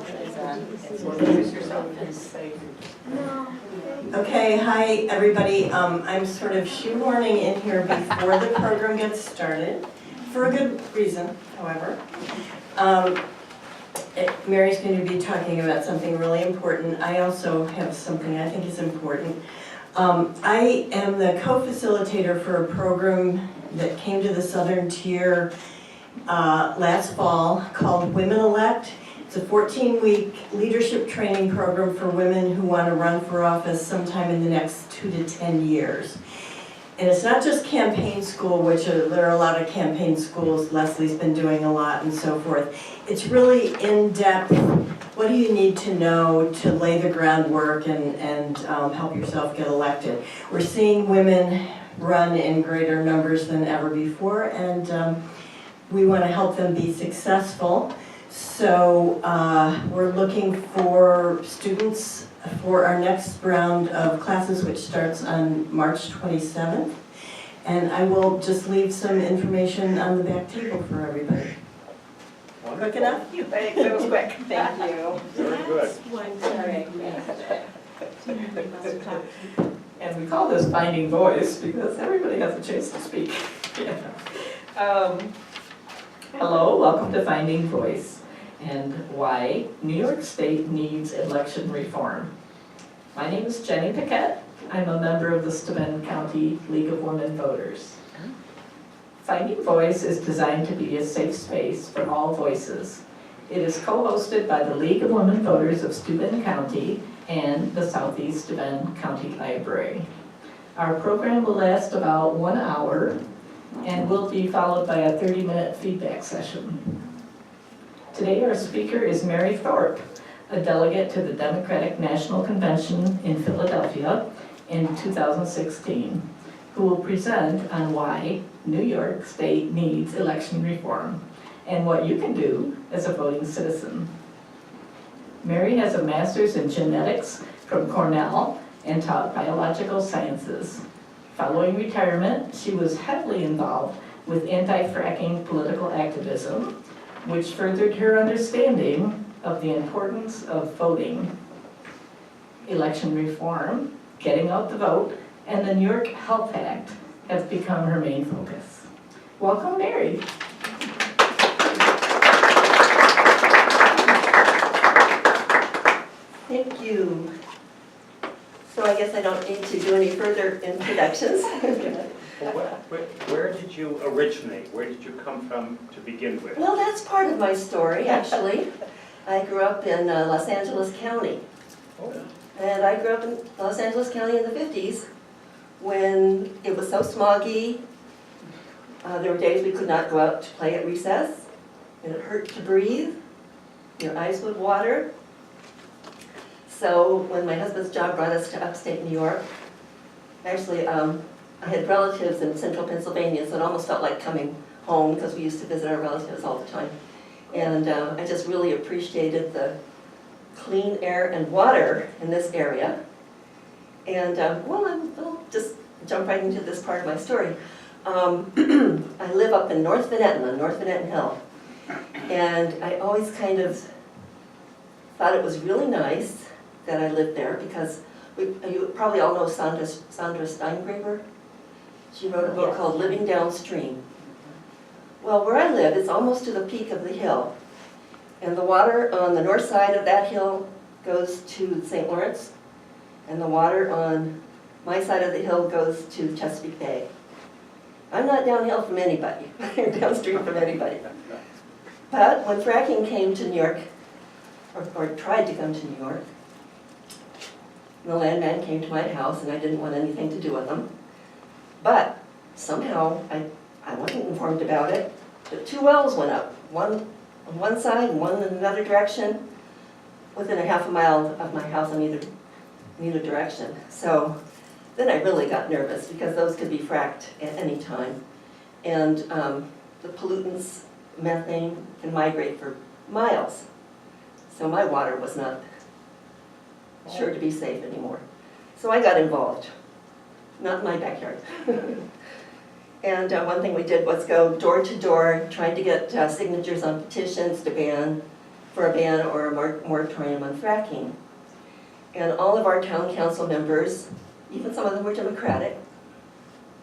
Introduce yourself and say. Okay, hi everybody. I'm sort of shoehorning in here before the program gets started, for a good reason, however. Mary's going to be talking about something really important. I also have something I think is important. I am the co-facilitator for a program that came to the Southern Tier last fall called Women Elect. It's a 14-week leadership training program for women who want to run for office sometime in the next 2 to 10 years. And it's not just campaign school, which there are a lot of campaign schools. Leslie's been doing a lot and so forth. It's really in-depth. What do you need to know to lay the groundwork and help yourself get elected? We're seeing women run in greater numbers than ever before, and we want to help them be successful. So we're looking for students for our next round of classes, which starts on March 27th. And I will just leave some information on the back table for everybody. Quick enough? That was quick. Thank you. Very good. And we call this Finding Voice because everybody has a chance to speak. Hello, welcome to Finding Voice and why New York State needs election reform. My name is Jenny Paquette. I'm a member of the Steuben County League of Women Voters. Finding Voice is designed to be a safe space for all voices. It is co-hosted by the League of Women Voters of Steuben County and the Southeast Steuben County Library. Our program will last about 1 hour and will be followed by a 30-minute feedback session. Today our speaker is Mary Thorpe, a delegate to the Democratic National Convention in Philadelphia in 2016, who will present on why New York State needs election reform and what you can do as a voting citizen. Mary has a master's in genetics from Cornell and taught biological sciences. Following retirement, she was heavily involved with anti-fracking political activism, which furthered her understanding of the importance of voting. Election reform, getting out the vote, and the New York Health Act have become her main focus. Welcome, Mary. Thank you. So I guess I don't need to do any further introductions. Well, where did you originate? Where did you come from to begin with? Well, that's part of my story, actually. I grew up in Los Angeles County. Oh. And I grew up in Los Angeles County in the 50s when it was so smoggy. There were days we could not go out to play at recess, and it hurt to breathe. Your eyes would water. So when my husband's job brought us to upstate New York, actually I had relatives in central Pennsylvania, so it almost felt like coming home because we used to visit our relatives all the time. And I just really appreciated the clean air and water in this area. And well, I'll just jump right into this part of my story. I live up in North Manhattan, on North Manhattan Hill. And I always kind of thought it was really nice that I lived there because you probably all know Sandra Steingraber. She wrote a book called Living Downstream. Well, where I live, it's almost to the peak of the hill. And the water on the north side of that hill goes to St. Lawrence, and the water on my side of the hill goes to Chesapeake Bay. I'm not downhill from anybody, or downstream from anybody. But when fracking came to New York, or tried to come to New York, the landman came to my house, and I didn't want anything to do with them. But somehow, I wasn't informed about it, but 2 wells went up, one on one side and one in another direction, within a half a mile of my house in either direction. So then I really got nervous because those could be fracked at any time. And the pollutants, methane, can migrate for miles. So my water was not sure to be safe anymore. So I got involved. Not in my backyard. And one thing we did was go door to door, trying to get signatures on petitions to ban for a ban or a moratorium on fracking. And all of our town council members, even some of them were Democratic,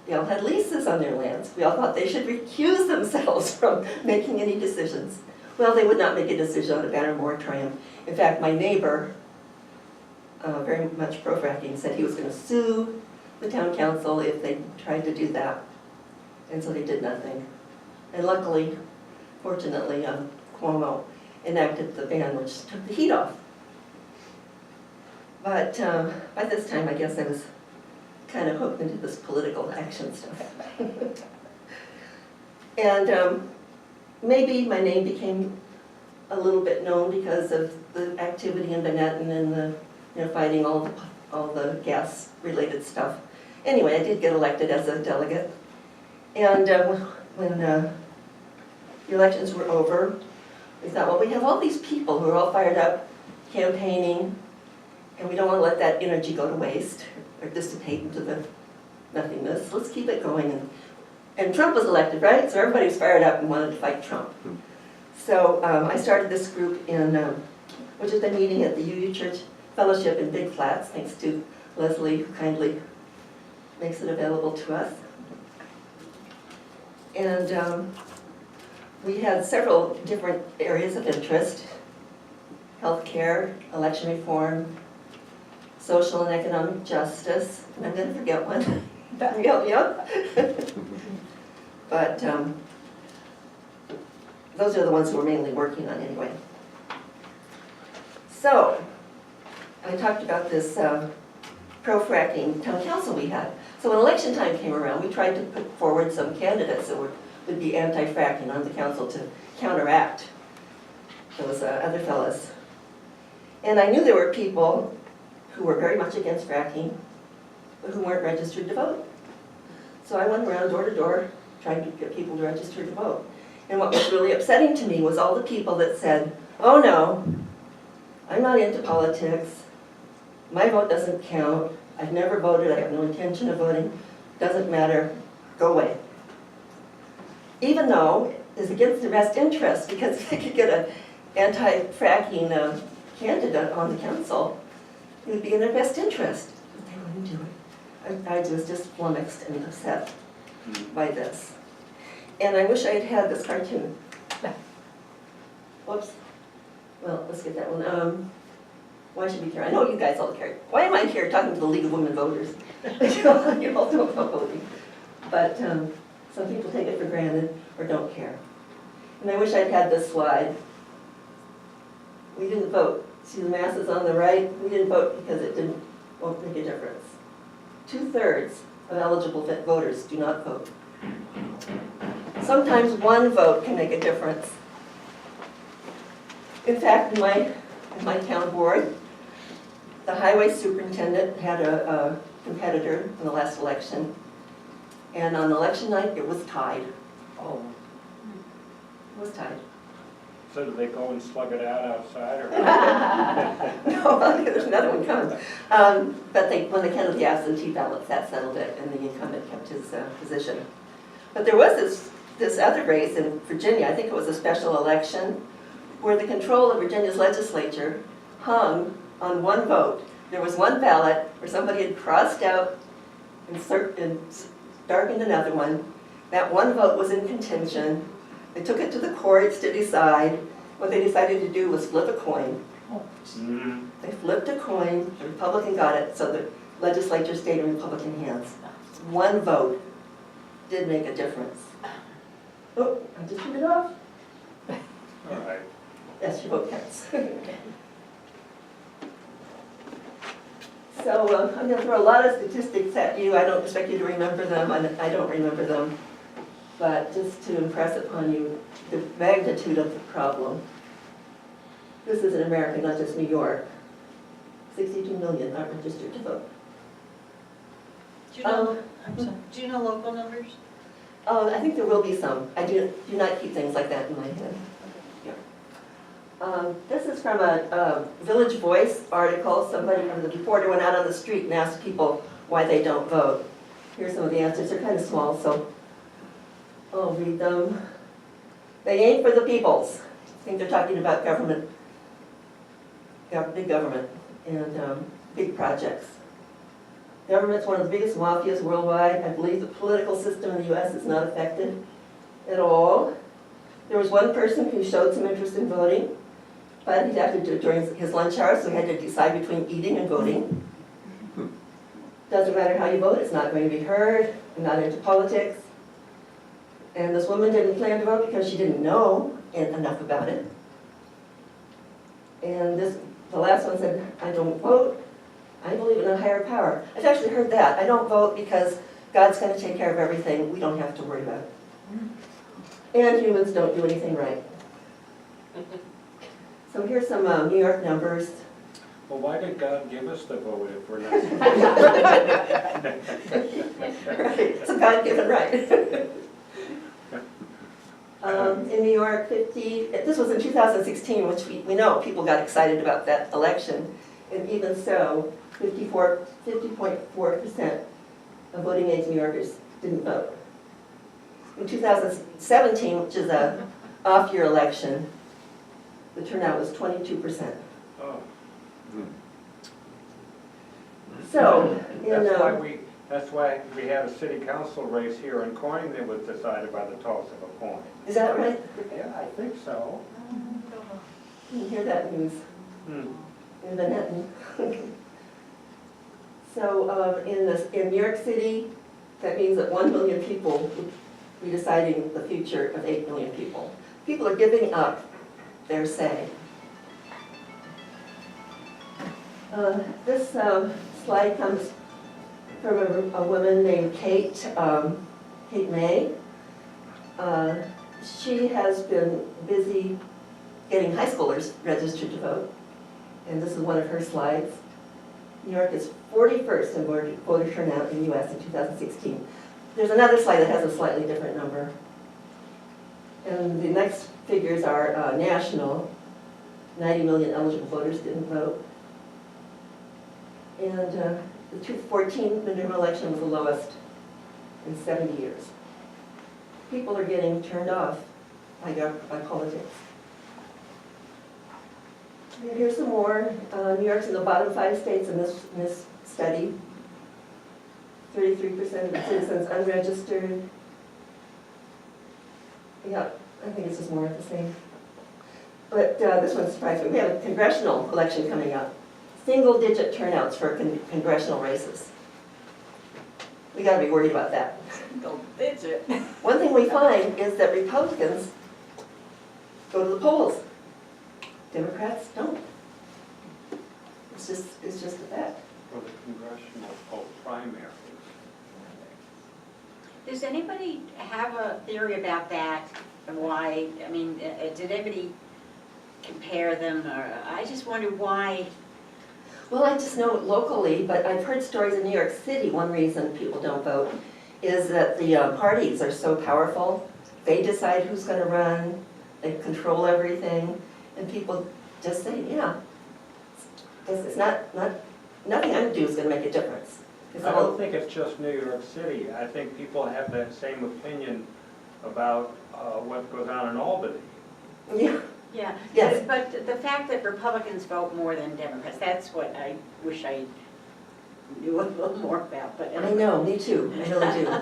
they all had leases on their lands. We all thought they should recuse themselves from making any decisions. Well, they would not make a decision on a ban or moratorium. In fact, my neighbor, very much pro-fracking, said he was going to sue the town council if they tried to do that. And so they did nothing. And luckily, fortunately, Cuomo enacted the ban, which took the heat off. But by this time, I guess I was kind of hooked into this political action stuff. And maybe my name became a little bit known because of the activity in Manhattan and the, fighting all the gas-related stuff. Anyway, I did get elected as a delegate. And when the elections were over, we thought, well, we have all these people who are all fired up, campaigning, and we don't want to let that energy go to waste or dissipate into the nothingness. Let's keep it going. And Trump was elected, right? So everybody was fired up and wanted to fight Trump. So I started this group which has been meeting at the UU Church Fellowship in Big Flats, thanks to Leslie, who kindly makes it available to us. And we had several different areas of interest: healthcare, election reform, social and economic justice, and I'm going to forget one. Yep. But those are the ones who we're mainly working on anyway. So, I talked about this pro-fracking town council we had. So when election time came around, we tried to put forward some candidates that would be anti-fracking on the council to counteract those other fellas. And I knew there were people who were very much against fracking, but who weren't registered to vote. So I went around door to door trying to get people to register to vote. And what was really upsetting to me was all the people that said, oh no, I'm not into politics, my vote doesn't count, I've never voted, I have no intention of voting, doesn't matter, go away. Even though it's against their best interest, because if they could get an anti-fracking candidate on the council, it would be in their best interest, but they wouldn't do it. I was just flummoxed and upset by this. And I wish I had had this cartoon. Whoops. Well, let's get that one. Why should we care? I know you guys all care. Why am I here talking to the League of Women Voters? You all don't vote voting. But some people take it for granted or don't care. And I wish I'd had this slide. We didn't vote. See the masses on the right? We didn't vote because it won't make a difference. 2/3 of eligible voters do not vote. Sometimes one vote can make a difference. In fact, in my town board, the highway superintendent had a competitor in the last election, and on election night, it was tied. Oh, It was tied. so did they go and slug it out outside, or? No, there's another one coming. But when they counted the absentee ballots, that settled it, and the incumbent kept his position. But there was this other race in Virginia, I think it was a special election, where the control of Virginia's legislature hung on one vote. There was one ballot where somebody had crossed out and darkened another one. That one vote was in contention. They took it to the courts to decide. What they decided to do was flip a coin. They flipped a coin, the Republican got it, so the legislature stayed in Republican hands. One vote did make a difference. Oh, I just turned it off. All right. Yes, your vote counts. So I'm going to throw a lot of statistics at you. I don't expect you to remember them. I don't remember them. But just to impress upon you the magnitude of the problem. This is in America, not just New York. 62 million aren't registered to vote. Do you know, do you know local numbers? I think there will be some. I do not keep things like that in my head. This is from a Village Voice article. Somebody, the reporter went out on the street and asked people why they don't vote. Here's some of the answers. They're kind of small, so I'll read them. They ain't for the peoples. I think they're talking about government big government and big projects. Government's one of the biggest mafias worldwide. I believe the political system in the US is not affected at all. There was one person who showed some interest in voting, but he'd have to do it during his lunch hour, so he had to decide between eating and voting. Doesn't matter how you vote, it's not going to be heard. I'm not into politics. And this woman didn't plan to vote because she didn't know enough about it. And the last one said, I don't vote. I believe in a higher power. I've actually heard that. I don't vote because God's going to take care of everything. We don't have to worry about it. And humans don't do anything right. So here's some New York numbers. Well, why did God give us the vote if we're not? Right, it's a God-given right. In New York, this was in 2016, which we know people got excited about that election. And even so, 50.4% of voting age New Yorkers didn't vote. In 2017, which is a off-year election, the turnout was 22%. Oh, So, that's why we had a city council race here in Corning that was decided by the toss of a coin. is that right? Yeah, I think so. Didn't hear that news in Manhattan. So in New York City, that means that 1 million people will be deciding the future of 8 million people. People are giving up their say. This slide comes from a woman named Kate May. She has been busy getting high schoolers registered to vote, and this is one of her slides. New York is 41st in voter turnout in the US in 2016. There's another slide that has a slightly different number. And the next figures are national. 90 million eligible voters didn't vote. And the 2014 midterm election was the lowest in 70 years. People are getting turned off by politics. And here's some more. New York's in the bottom 5 states in this study. 33% of the citizens unregistered. Yeah, I think it's just more of the same. But this one surprised me. We have a congressional election coming up. Single-digit turnouts for congressional races. We got to be worried about that. Single digit. One thing we find is that Republicans go to the polls. Democrats don't. It's just a fact. For the congressional primaries. Does anybody have a theory about that? Why, I mean, did anybody compare them, or I just wonder why? Well, I just know locally, but I've heard stories in New York City. One reason people don't vote is that the parties are so powerful. They decide who's going to run. They control everything, and people just say, "Yeah, it's nothing I do is going to make a difference." I don't think it's just New York City. I think people have that same opinion about what goes on in Albany. Yeah. Yeah, Yes. but the fact that Republicans vote more than Democrats, that's what I wish I knew a little more about, but. I know, me too, I really do.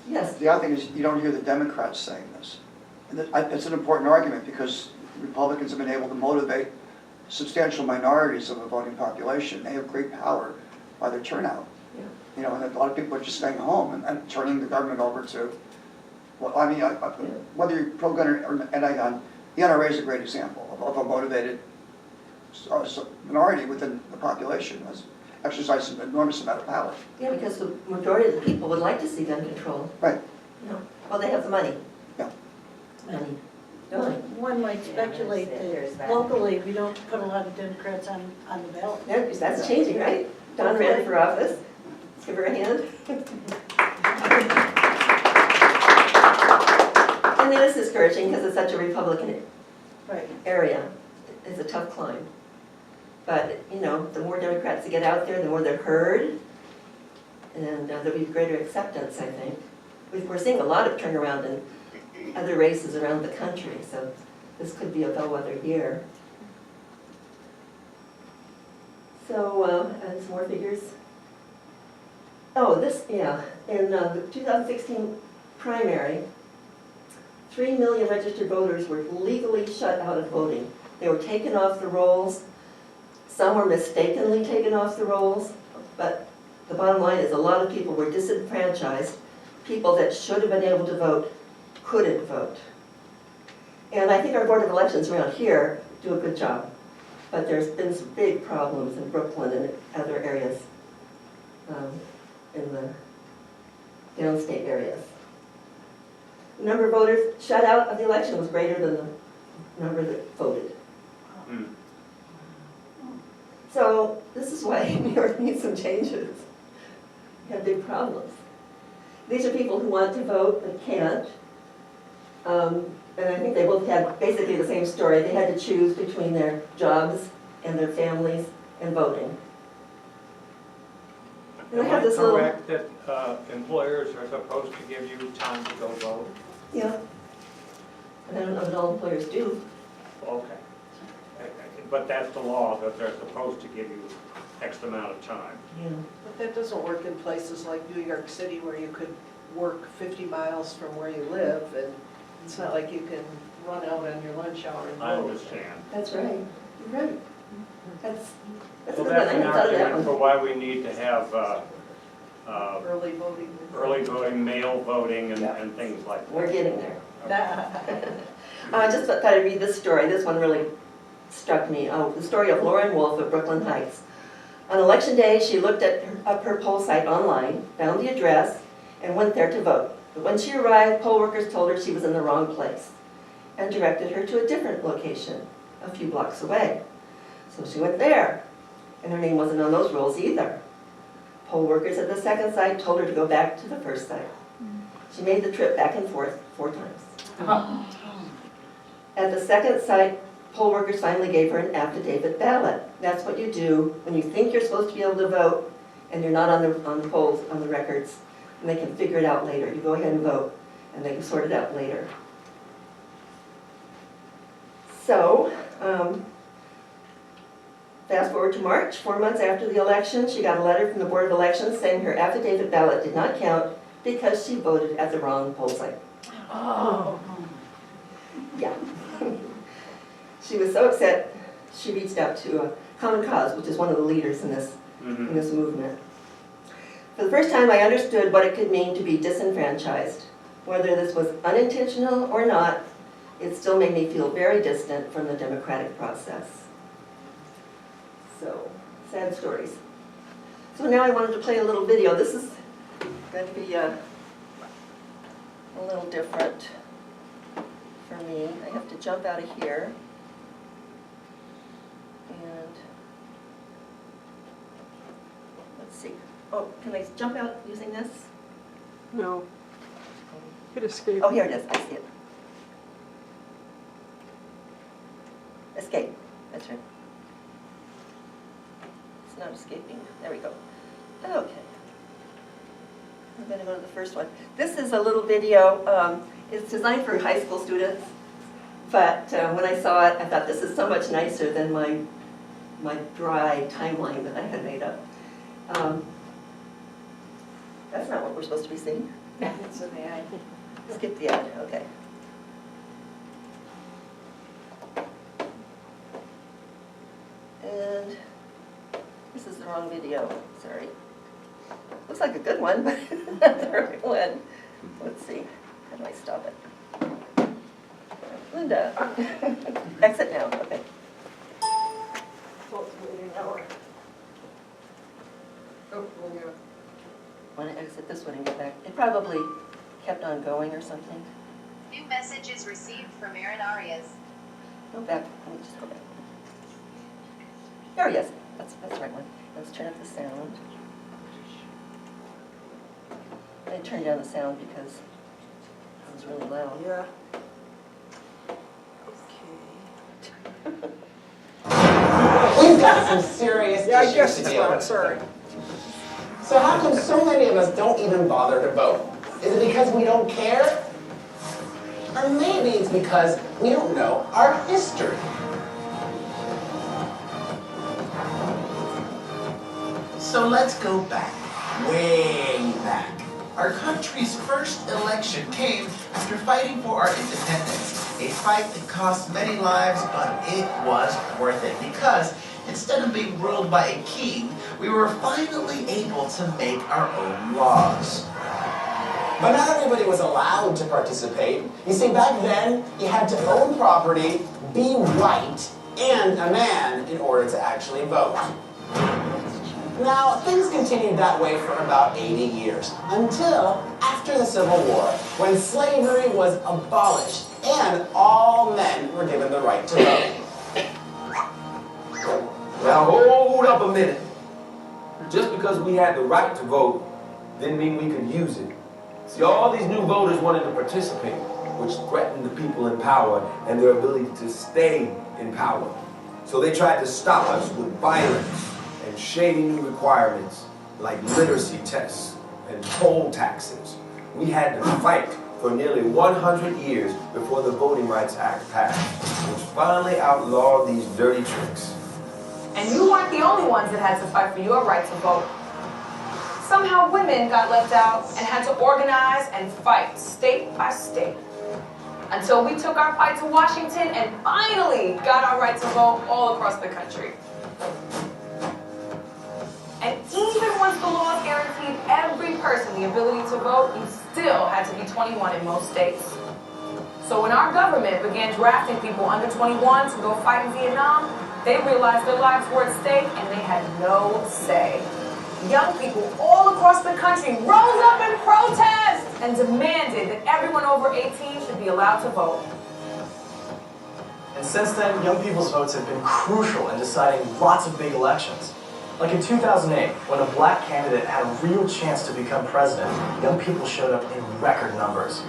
Yes. The other thing is, you don't hear the Democrats saying this. And it's an important argument because Republicans have been able to motivate substantial minorities of the voting population. They have great power by their turnout. Yeah. You know, and a lot of people are just staying home and turning the government over to, well, I mean, whether you're pro-gun or anti-gun, the NRA is a great example of a motivated minority within the population who has exercised an enormous amount of power. Yeah, because the majority of the people would like to see gun control. Right. You know, well, they have the money. Yeah. Money. Don't they? One might speculate that locally, we don't put a lot of Democrats on the ballot. Yeah, because that's changing, right? Don ran for office. Let's give her a hand. And it is discouraging because it's such a Republican Right. area. It's a tough climb. But, you know, the more Democrats that get out there, the more they're heard, and there'll be greater acceptance, I think. We're seeing a lot of turnaround in other races around the country, so this could be a bellwether year. So, and some more figures. Oh, this, yeah, in the 2016 primary, 3 million registered voters were legally shut out of voting. They were taken off the rolls. Some were mistakenly taken off the rolls, but the bottom line is a lot of people were disenfranchised. People that should have been able to vote couldn't vote. And I think our Board of Elections around here do a good job. But there's been some big problems in Brooklyn and other areas, in the downstate areas. The number of voters shut out of the election was greater than the number that voted. Hmm. So this is why New York needs some changes. We have big problems. These are people who want to vote but can't. And I think they both had basically the same story. They had to choose between their jobs and their families and voting. And I Am have I this little, correct that employers are supposed to give you time to go vote? yeah. And I don't know that all employers do. Okay. But that's the law, that they're supposed to give you X amount of time. Yeah. But that doesn't work in places like New York City where you could work 50 miles from where you live, and it's not like you can run out on your lunch hour and vote. I understand. That's right. You're right. That's a So good one. that's I an hadn't thought of that argument for one. why we need to have Early voting. early voting, mail voting, and Yeah. and things like that. We're getting there. Okay. I just thought I'd read this story. This one really struck me. The story of Lauren Wolf of Brooklyn Heights. On election day, she looked up her poll site online, found the address, and went there to vote. But when she arrived, poll workers told her she was in the wrong place and directed her to a different location a few blocks away. So she went there, and her name wasn't on those rolls either. Poll workers at the second site told her to go back to the first site. She made the trip back and forth 4 times. At the second site, poll workers finally gave her an affidavit ballot. That's what you do when you think you're supposed to be able to vote and you're not on the polls, on the records, and they can figure it out later. You go ahead and vote, and they can sort it out later. So, fast forward to March, 4 months after the election, she got a letter from the Board of Elections saying her affidavit ballot did not count because she voted at the wrong poll site. Oh. Yeah. She was so upset, she reached out to Common Cause, which is one of the leaders in this movement. For the first time, I understood what it could mean to be disenfranchised. Whether this was unintentional or not, it still made me feel very distant from the democratic process. So, sad stories. So now I wanted to play a little video. This is going to be a little different for me. I have to jump out of here. And let's see. Oh, can I jump out using this? No. Hit escape. Oh, here it is. I see it. Escape. That's right. It's not escaping. There we go. Okay. I'm going to go to the first one. This is a little video. It's designed for high school students. But when I saw it, I thought this is so much nicer than my dry timeline that I had made up. That's not what we're supposed to be seeing. It's an ad. Skip the ad, okay. And this is the wrong video, sorry. Looks like a good one, but not the right one. Let's see, how do I stop it? Linda, exit now, okay. Want to exit this one and get back? It probably kept on going or something. New messages received from Aaron Arias. Go back, let me just go back. There he is, that's the right one. Let's turn up the sound. I turned down the sound because it was really loud. Yeah. We've got some serious Yeah, I issues guess to it's deal not, with. sorry. So how come so many of us don't even bother to vote? Is it because we don't care? Or maybe it's because we don't know our history. So let's go back, way back. Our country's first election came after fighting for our independence. A fight that cost many lives, but it was worth it because instead of being ruled by a king, we were finally able to make our own laws. But not everybody was allowed to participate. You see, back then, you had to own property, be white, and a man in order to actually vote. Now, things continued that way for about 80 years, until after the Civil War, when slavery was abolished and all men were given the right to vote. Now hold up a minute. Just because we had the right to vote didn't mean we could use it. See, all these new voters wanted to participate, which threatened the people in power and their ability to stay in power. So they tried to stop us with violence and shady new requirements like literacy tests and poll taxes. We had to fight for nearly 100 years before the Voting Rights Act passed, which finally outlawed these dirty tricks. And you weren't the only ones that had to fight for your right to vote. Somehow women got left out and had to organize and fight state by state. Until we took our fight to Washington and finally got our right to vote all across the country. And even once the laws guaranteed every person the ability to vote, you still had to be 21 in most states. So when our government began drafting people under 21 to go fight in Vietnam, they realized their lives were at stake and they had no say. Young people all across the country rose up in protest and demanded that everyone over 18 should be allowed to vote. And since then, young people's votes have been crucial in deciding lots of big elections. Like in 2008, when a black candidate had a real chance to become president, young people showed up in record numbers.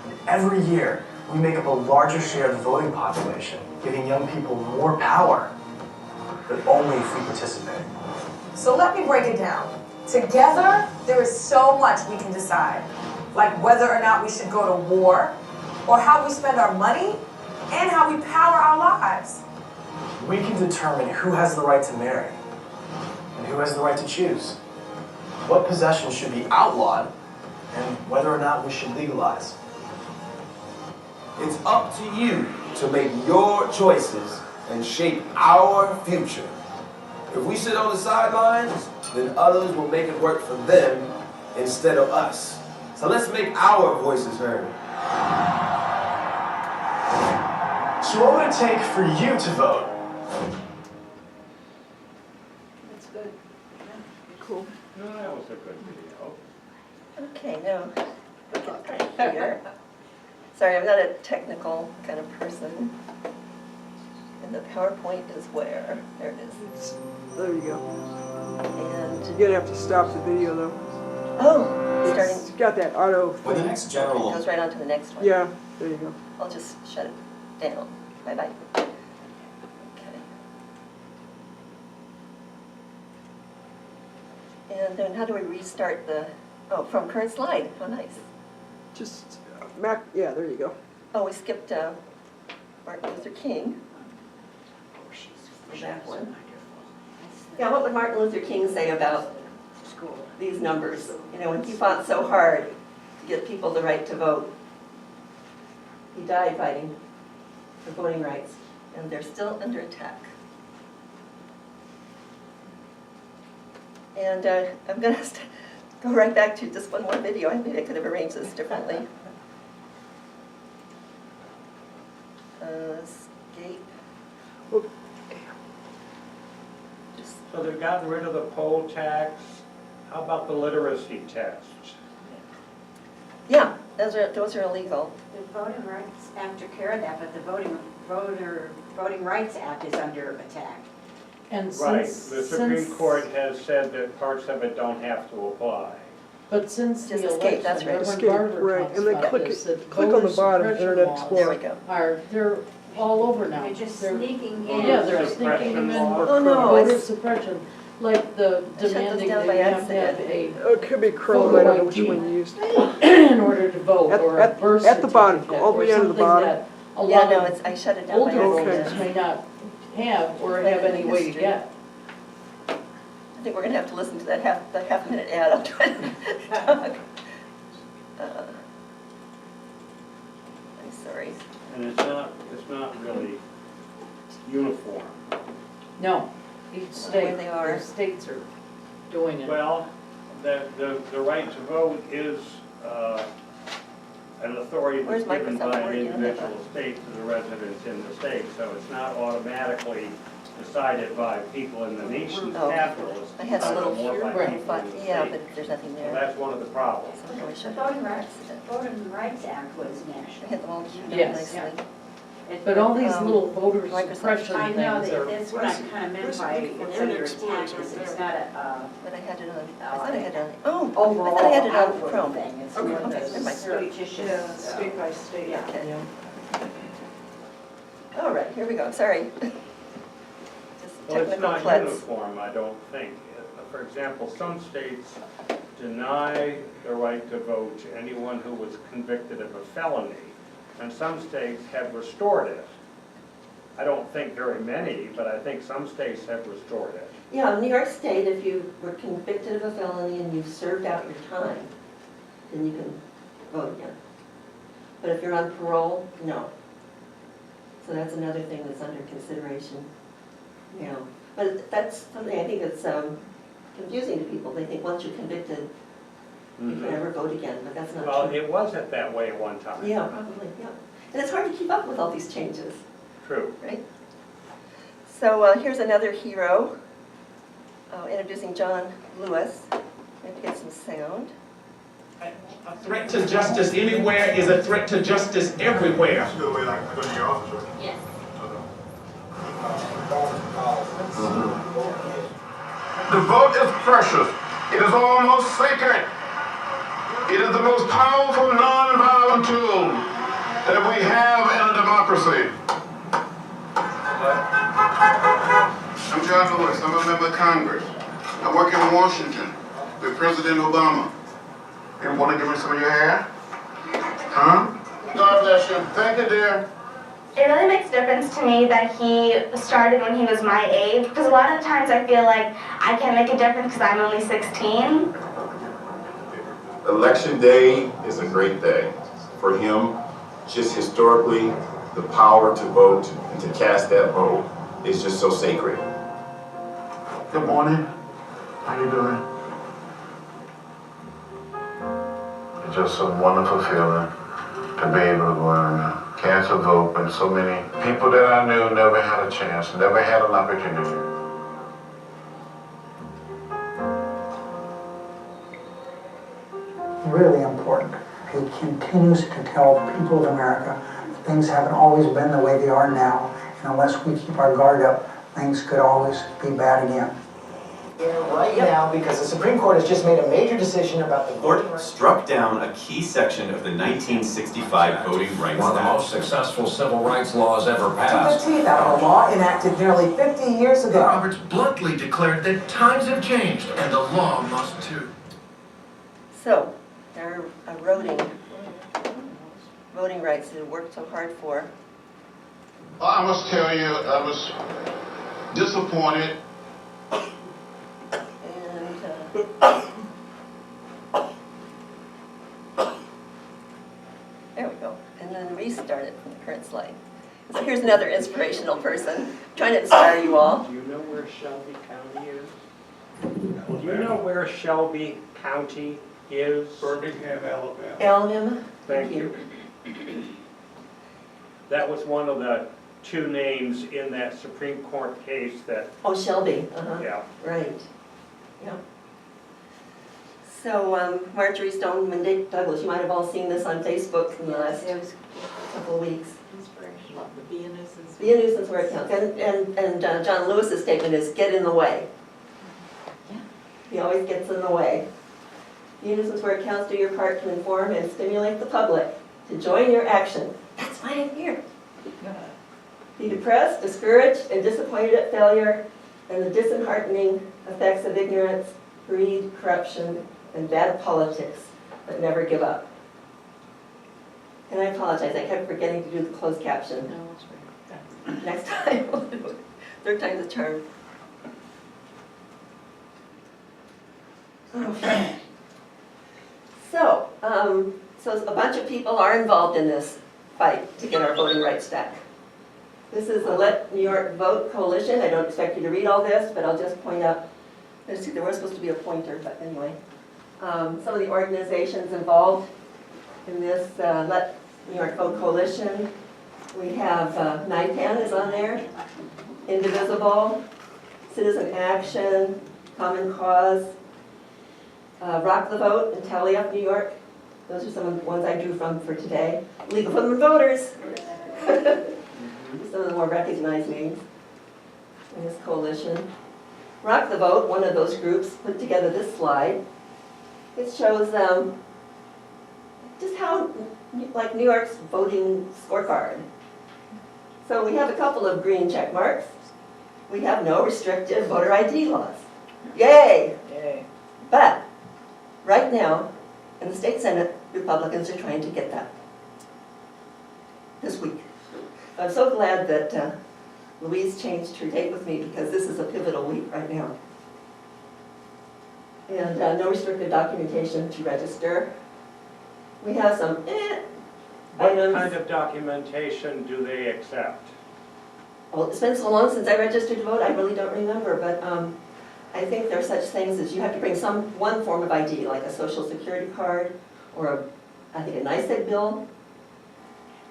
And every year, we make up a larger share of the voting population, giving young people more power, but only if we participate. So let me break it down. Together, there is so much we can decide, like whether or not we should go to war, or how we spend our money, and how we power our lives. We can determine who has the right to marry, and who has the right to choose, what possessions should be outlawed, and whether or not we should legalize. It's up to you to make your choices and shape our future. If we sit on the sidelines, then others will make it work for them instead of us. So let's make our voices heard. So what would it take for you to vote? That's good. Cool. No, that was a good video. Okay, now, look at right here. Sorry, I'm not a technical kind of person. And the PowerPoint is where? There it is. There you go. And, You're gonna have to stop the video though. oh, starting, It's got that auto Well, the thing. next it general goes right on to the next one. Yeah, there you go. I'll just shut it down. Bye-bye. Okay. And then how do we restart the, oh, from current slide, how nice. Just, yeah, there you go. Oh, we skipped Martin Luther King. That one. Yeah, what would Martin Luther King say about these numbers? You know, when he fought so hard to get people the right to vote. He died fighting for voting rights, and they're still under attack. And I'm going to go right back to just one more video. I maybe I could have arranged this differently. Escape. So they've gotten rid of the poll tax. How about the literacy tests? Yeah, those are illegal. The Voting Rights Act took care of that, but the Voting Rights Act is under attack. And Right, since, the Supreme Court has said that parts of it don't have to apply. But since the Just escape, election, that's right. Reverend Escape, Barber right, talks and then about click this, it- that click on the voter bottom, suppression Internet laws There we Explorer. go. they're all over now. They're just They're- sneaking in. Yeah, they're Suppression sneaking them in. law. Oh, no, Voter it's- suppression, like the I shut this demanding down that by you have to have accident. Oh, it could be Chrome, I don't know which one you used. in order to vote, or a At birth the bottom, certificate, all the way or down to the something bottom. that a Yeah, lot no, of it's, I shut it down by older Okay. voters accident. may not have or have any way to get. think we're gonna have to listen to that half-minute ad. I'll try to talk. I'm sorry. And it's not really uniform. No, each state, they are. the states are doing it. Well, the right to vote is an authority that's Where's given Microsoft by Word? an You don't have individual state to the residents in the state, so it's not automatically decided by people in the nation's Oh, capital. It's I had a decided little, more by people in the yeah, state. but there's nothing So there. that's one of the problems. So how do I show The it? Voting Rights Act was I national. had them all queued up Yes. nicely. But all these Um, little voter Microsoft suppression I know, things are. that's what I kind of meant by it's under attack, is it's not But I had it on, I thought I had it on, oh, overall I thought I had it on outward Chrome. thing. It's Okay, more okay, never the mind. surreptitious. Yeah, state by state. Yeah. Okay. All right, here we go, sorry. Just Well, it's technical not klutz. uniform, I don't think. For example, some states deny the right to vote to anyone who was convicted of a felony, and some states have restored it. I don't think very many, but I think some states have restored it. Yeah, in New York State, if you were convicted of a felony and you've served out your time, then you can vote again. But if you're on parole, no. So that's another thing that's under consideration now. But that's something I think that's confusing to people. They think once you're convicted, you can never vote again, but that's not Well, true. it wasn't that way at one time. Yeah, probably, yeah. And it's hard to keep up with all these changes. True. Right? So here's another hero, introducing John Lewis. Maybe get some sound. A threat to justice anywhere is a threat to justice everywhere. That's a good way to go to your office, right? Yes. The vote is precious. It is almost sacred. It is the most powerful non-violent tool that we have in a democracy. I'm John Lewis. I'm a member of Congress. I work in Washington with President Obama. You want to give me some of your hair? Huh? God bless you. Thank you, dear. It really makes a difference to me that he started when he was my age, because a lot of times I feel like I can't make a difference because I'm only 16. Election day is a great day. For him, just historically, the power to vote and to cast that vote is just so sacred. Good morning. How you doing? It's just a wonderful feeling to be able to go and cast a vote when so many people that I knew never had a chance, never had an opportunity. Really important. He continues to tell the people of America that things haven't always been the way they are now, and unless we keep our guard up, things could always be bad again. Right now, because the Supreme Court has just made a major decision about the voting Court struck down a key section of the 1965 Voting Rights Act. One of the most successful civil rights laws ever passed. Took the teeth out of a law enacted nearly 50 years ago. Roberts bluntly declared that times have changed and the law must too. So, they're eroding voting rights that he worked so hard for. I must tell you, I was disappointed. There we go. And then restart it from the current slide. So here's another inspirational person, trying to inspire you all. Do you know where Shelby County is? Do you know where Shelby County is? Birmingham, Alabama. Alabama. Thank you. That was one of the two names in that Supreme Court case that, Oh, Shelby. yeah. Right. Yeah. So Marjorie Stoneman Douglas, you might have all seen this on Facebook in the last couple of weeks. Inspirational. Be a nuisance. Be a nuisance where it counts. And John Lewis's statement is, get in the way. Yeah. He always gets in the way. Be a nuisance where it counts, do your part to inform and stimulate the public to join your action. That's why I'm here. Be depressed, discouraged, and disappointed at failure and the disheartening effects of ignorance, greed, corruption, and bad politics, but never give up. And I apologize, I kept forgetting to do the closed caption. No, that's right. Next time, third time's the charm. Okay. So a bunch of people are involved in this fight to get our voting rights back. This is the Let New York Vote Coalition. I don't expect you to read all this, but I'll just point out, there was supposed to be a pointer, but anyway. Some of the organizations involved in this Let New York Vote Coalition. We have N.Y.P.A.N is on there, Indivisible, Citizen Action, Common Cause, Rock the Vote in Tally Up, New York. Those are some of the ones I drew from for today. League of Women Voters. Some of the more recognized names in this coalition. Rock the Vote, one of those groups, put together this slide. It shows just how, like New York's voting scorecard. So we have a couple of green check marks. We have no restrictive voter ID laws. Yay! Yay. But right now, in the state Senate, Republicans are trying to get that this week. I'm so glad that Louise changed her date with me because this is a pivotal week right now. And no restricted documentation to register. We have some What items. kind of documentation do they accept? Well, it's been so long since I registered to vote, I really don't remember, but I think there are such things as you have to bring one form of ID, like a social security card, or I think a NYSEG bill.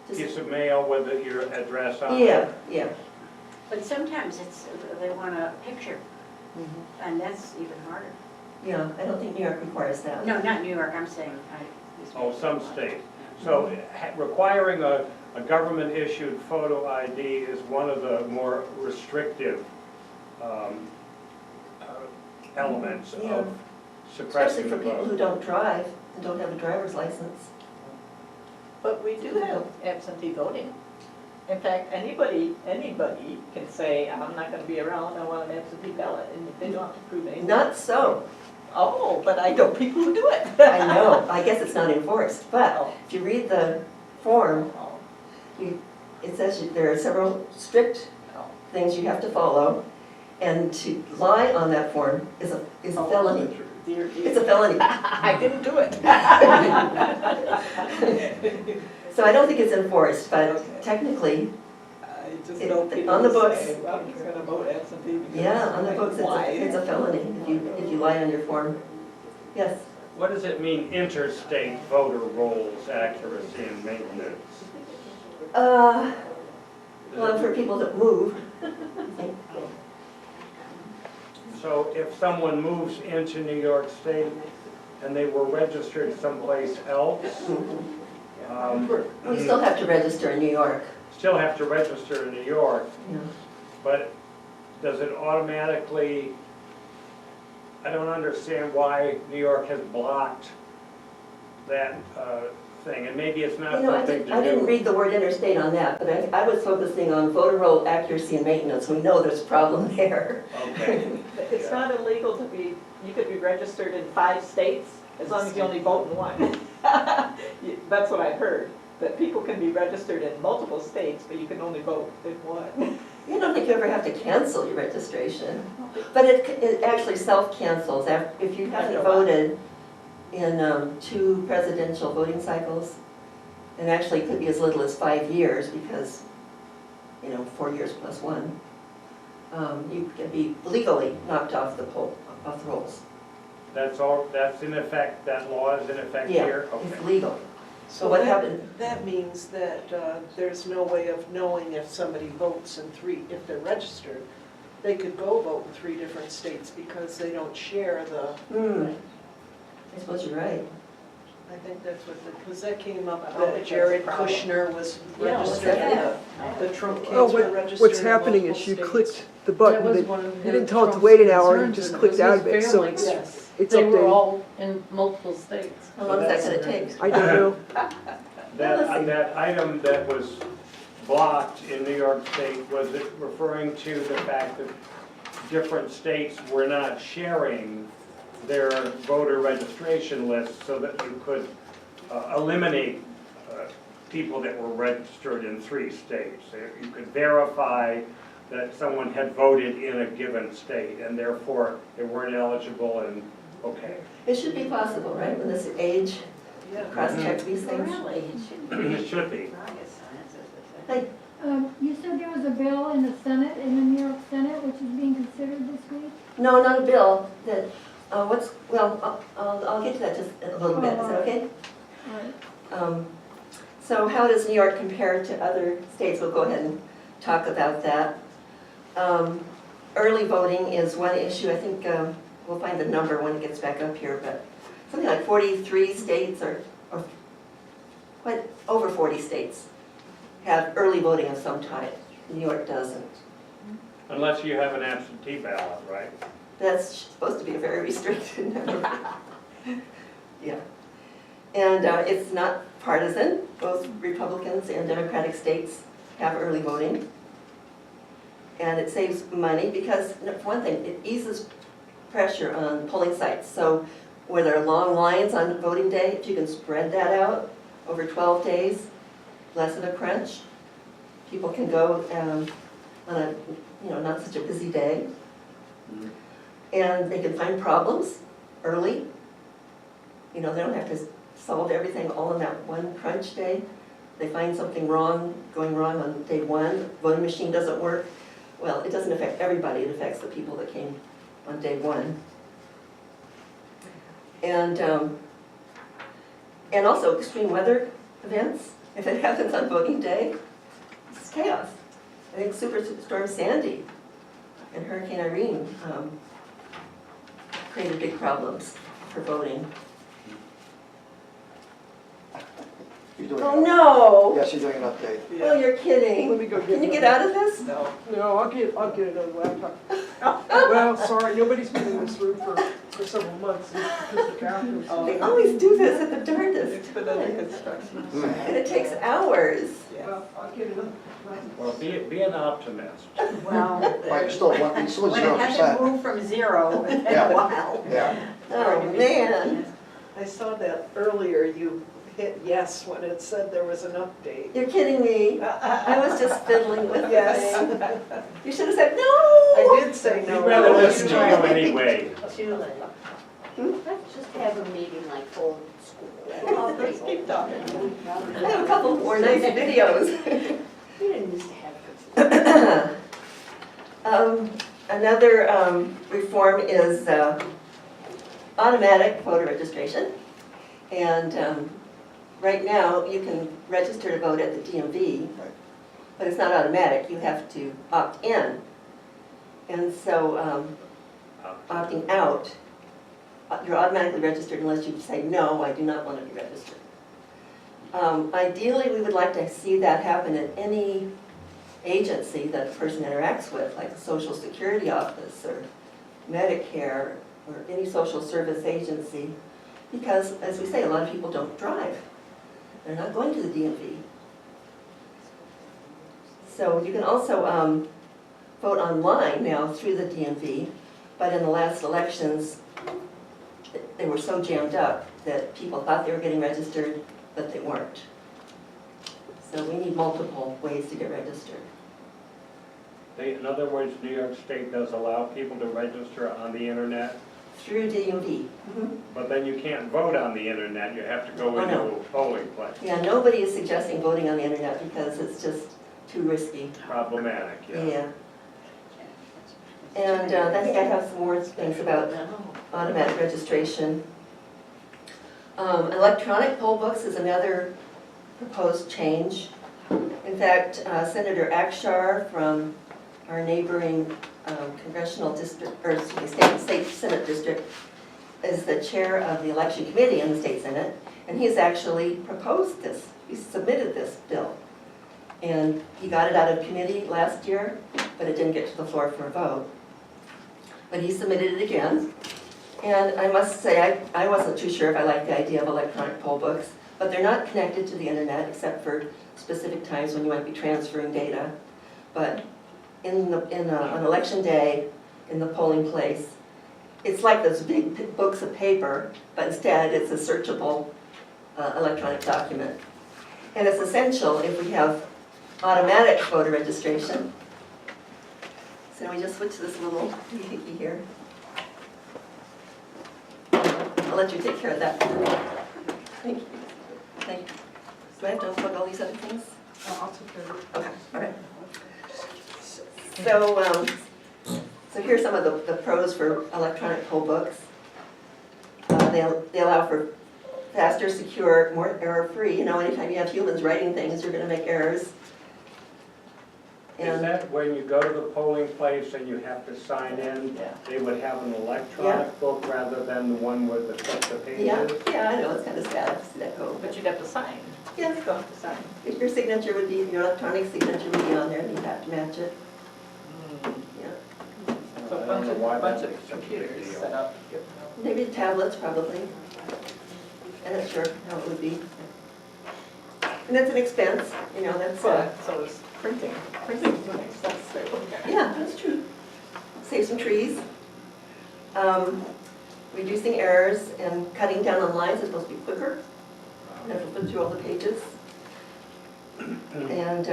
Piece of mail with your address on it? Yeah, yeah. But sometimes they want a picture, Mm-hmm. and that's even harder. Yeah, I don't think New York requires that. No, not New York, I'm saying. Oh, some states. So requiring a government-issued photo ID is one of the more restrictive elements Yeah. of suppressing Especially the for people who vote. don't drive and don't have a driver's license. But we do have absentee voting. In fact, anybody can say, I'm not gonna be around, I want an absentee ballot, and they don't have to prove anything. Not so. Oh, but I know people who do it. I know, I guess it's not enforced, but if you read the form, it says there are several strict things you have to follow, and to lie on that form is a felony. Dear, dear. It's a felony. I didn't do it. So I don't think it's enforced, but technically, I just It- know people on the who books. say, well, I'm just gonna vote absentee. because yeah, on the books, why? it's a felony if you lie on your form. Yes. What does it mean, interstate voter rolls, accuracy, and maintenance? Well, for people that move, I think. So if someone moves into New York State and they were registered someplace else, We still have to register in New York. still have to register in New York, Yeah. but does it automatically, I don't understand why New York has blocked that thing, and maybe it's not You know, I something to do. didn't read the word interstate on that, but I was focusing on voter roll accuracy and maintenance. We know there's a problem there. Okay. It's not illegal to be, you could be registered in 5 states as long as you only vote in one. That's what I heard, that people can be registered in multiple states, but you can only vote in one. You don't think you ever have to cancel your registration, but it actually self-cancels. If you haven't voted in 2 presidential voting cycles, and actually it could be as little as 5 years because, 4 years plus 1, you can be legally knocked off the rolls. That's all, that's in effect, that law is in effect Yeah, here? it's Okay. legal. So what that- happened? That means that there's no way of knowing if somebody votes in 3, if they're registered. They could go vote in 3 different states because they don't share the, I suppose you're right. I think that's what, because that came up, I don't think that that's Jared a problem. Kushner was Yeah, registered, yeah. and the Trump kids Oh, were registered what's in happening multiple is you states. clicked the button, That was that one of you didn't tell it to Trump's wait an hour, you concerns, just and clicked his out of it, so family, it's, yes. it's They were updated. all in multiple states. How long is that gonna take? I don't know. That item that was blocked in New York State, was it referring to the fact that different states were not sharing their voter registration lists so that you could eliminate people that were registered in 3 states? You could verify that someone had voted in a given state and therefore they weren't eligible in Okay. It should be possible, right, with this age, cross-check these things? Really, it shouldn't be. It should be. Rocket science, as they say. Hey, You said there was a bill in the Senate, in the New York Senate, which is being considered this week? no, not a bill, that, I'll get to that just a little bit, is that okay? All right. So how does New York compare to other states? We'll go ahead and talk about that. Early voting is one issue. I think we'll find the number when it gets back up here, but something like 43 states or quite over 40 states have early voting of some type. New York doesn't. Unless you have an absentee ballot, right? That's supposed to be a very restricted number. Yeah. And it's not partisan. Both Republicans and Democratic states have early voting. And it saves money because, for one thing, it eases pressure on polling sites. So where there are long lines on voting day, if you can spread that out over 12 days, less of a crunch. People can go on a, not such a busy day. And they can find problems early. They don't have to solve everything all in that one crunch day. They find something going wrong on day one, voting machine doesn't work. Well, it doesn't affect everybody, it affects the people that came on day one. And also extreme weather events, if it happens on voting day, it's chaos. I think Superstorm Sandy and Hurricane Irene created big problems for voting. You're doing Oh, no! Yes, you're doing an update. Oh, you're kidding. Let me go get Can you get another- out of this? No, I'll get another laptop. Well, sorry, nobody's been in this room for several months because the bathrooms. They always do this at the darndest It's been under times. construction. And it takes hours. Well, I'll get another laptop. Well, be an optimist. Well, Right, you're still at when 0%. it hasn't moved from zero in Yeah. a while. Yeah. Oh, man. I saw that earlier, you hit yes when it said there was an update. You're kidding me. I was just fiddling with the Yes. thing. You should have said no. I did say no. We'd rather listen to you anyway. Too late. Let's just have a meeting like old school. Well, let's keep talking. I have a couple more nice videos. We didn't used to have Another reform is automatic voter registration. And right now, you can register to vote at the DMV, but it's not automatic. You have to opt in. And so opting out, you're automatically registered unless you say, no, I do not want to be registered. Ideally, we would like to see that happen at any agency that a person interacts with, like the Social Security Office or Medicare or any social service agency, because, as we say, a lot of people don't drive. They're not going to the DMV. So you can also vote online now through the DMV, but in the last elections, they were so jammed up that people thought they were getting registered, but they weren't. So we need multiple ways to get registered. In other words, New York State does allow people to register on the internet, Through DMV. but then you can't vote on the internet, you have to go into no. a polling place. Yeah, nobody is suggesting voting on the internet because it's just too risky. Problematic, yeah. Yeah. And I think I have some more things about automatic registration. Electronic poll books is another proposed change. In fact, Senator Akshar from our neighboring congressional district, or state Senate district, is the chair of the election committee in the state Senate, and he's actually proposed this. He submitted this bill. And he got it out of committee last year, but it didn't get to the floor for a vote. But he submitted it again. And I must say, I wasn't too sure if I liked the idea of electronic poll books, but they're not connected to the internet except for specific times when you might be transferring data. But on election day, in the polling place, it's like those big books of paper, but instead it's a searchable electronic document. And it's essential if we have automatic voter registration. So we just switch this little doohickey here. I'll let you take care of that. Thank you. Thank you. Do I have to unplug all these other things? I'll take care of it. Okay, all right. So here's some of the pros for electronic poll books. They allow for faster, secure, more error-free. You know, anytime you have humans writing things, you're going to make errors. Is that when you go to the polling place and you have to sign in, they would have an electronic book rather than the one with the pages? Yeah, I know, it's kind of sad to see that go. But you'd have to sign. Yes, go to sign. If your signature would be, your electronic signature would be on there, and you'd have to match it. Yeah. So a bunch of computers set up. Maybe tablets, probably. I'm not sure how it would be. And that's an expense, you know, that's... So is printing. Printing's an expense too. Yeah, that's true. Save some trees. Reducing errors and cutting down on lines is supposed to be quicker. You have to flip through all the pages. And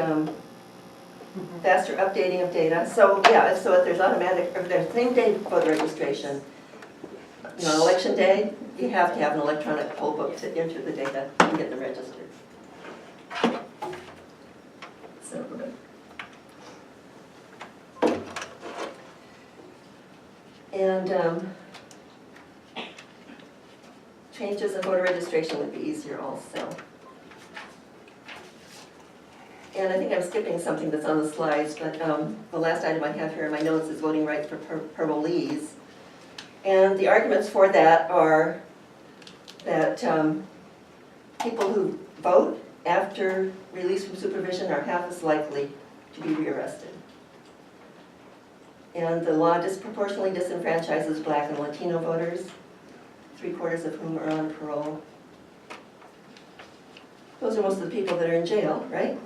faster updating of data. So yeah, so if there's automatic, if there's same day voter registration, you know, election day, you have to have an electronic poll book to enter the data and get them registered. So, and changes in voter registration would be easier also. And I think I'm skipping something that's on the slides, but the last item I have here in my notes is voting rights for parolees. And the arguments for that are that people who vote after release from supervision are half as likely to be rearrested. And the law disproportionately disenfranchises Black and Latino voters, 3/4 of whom are on parole. Those are most of the people that are in jail, right?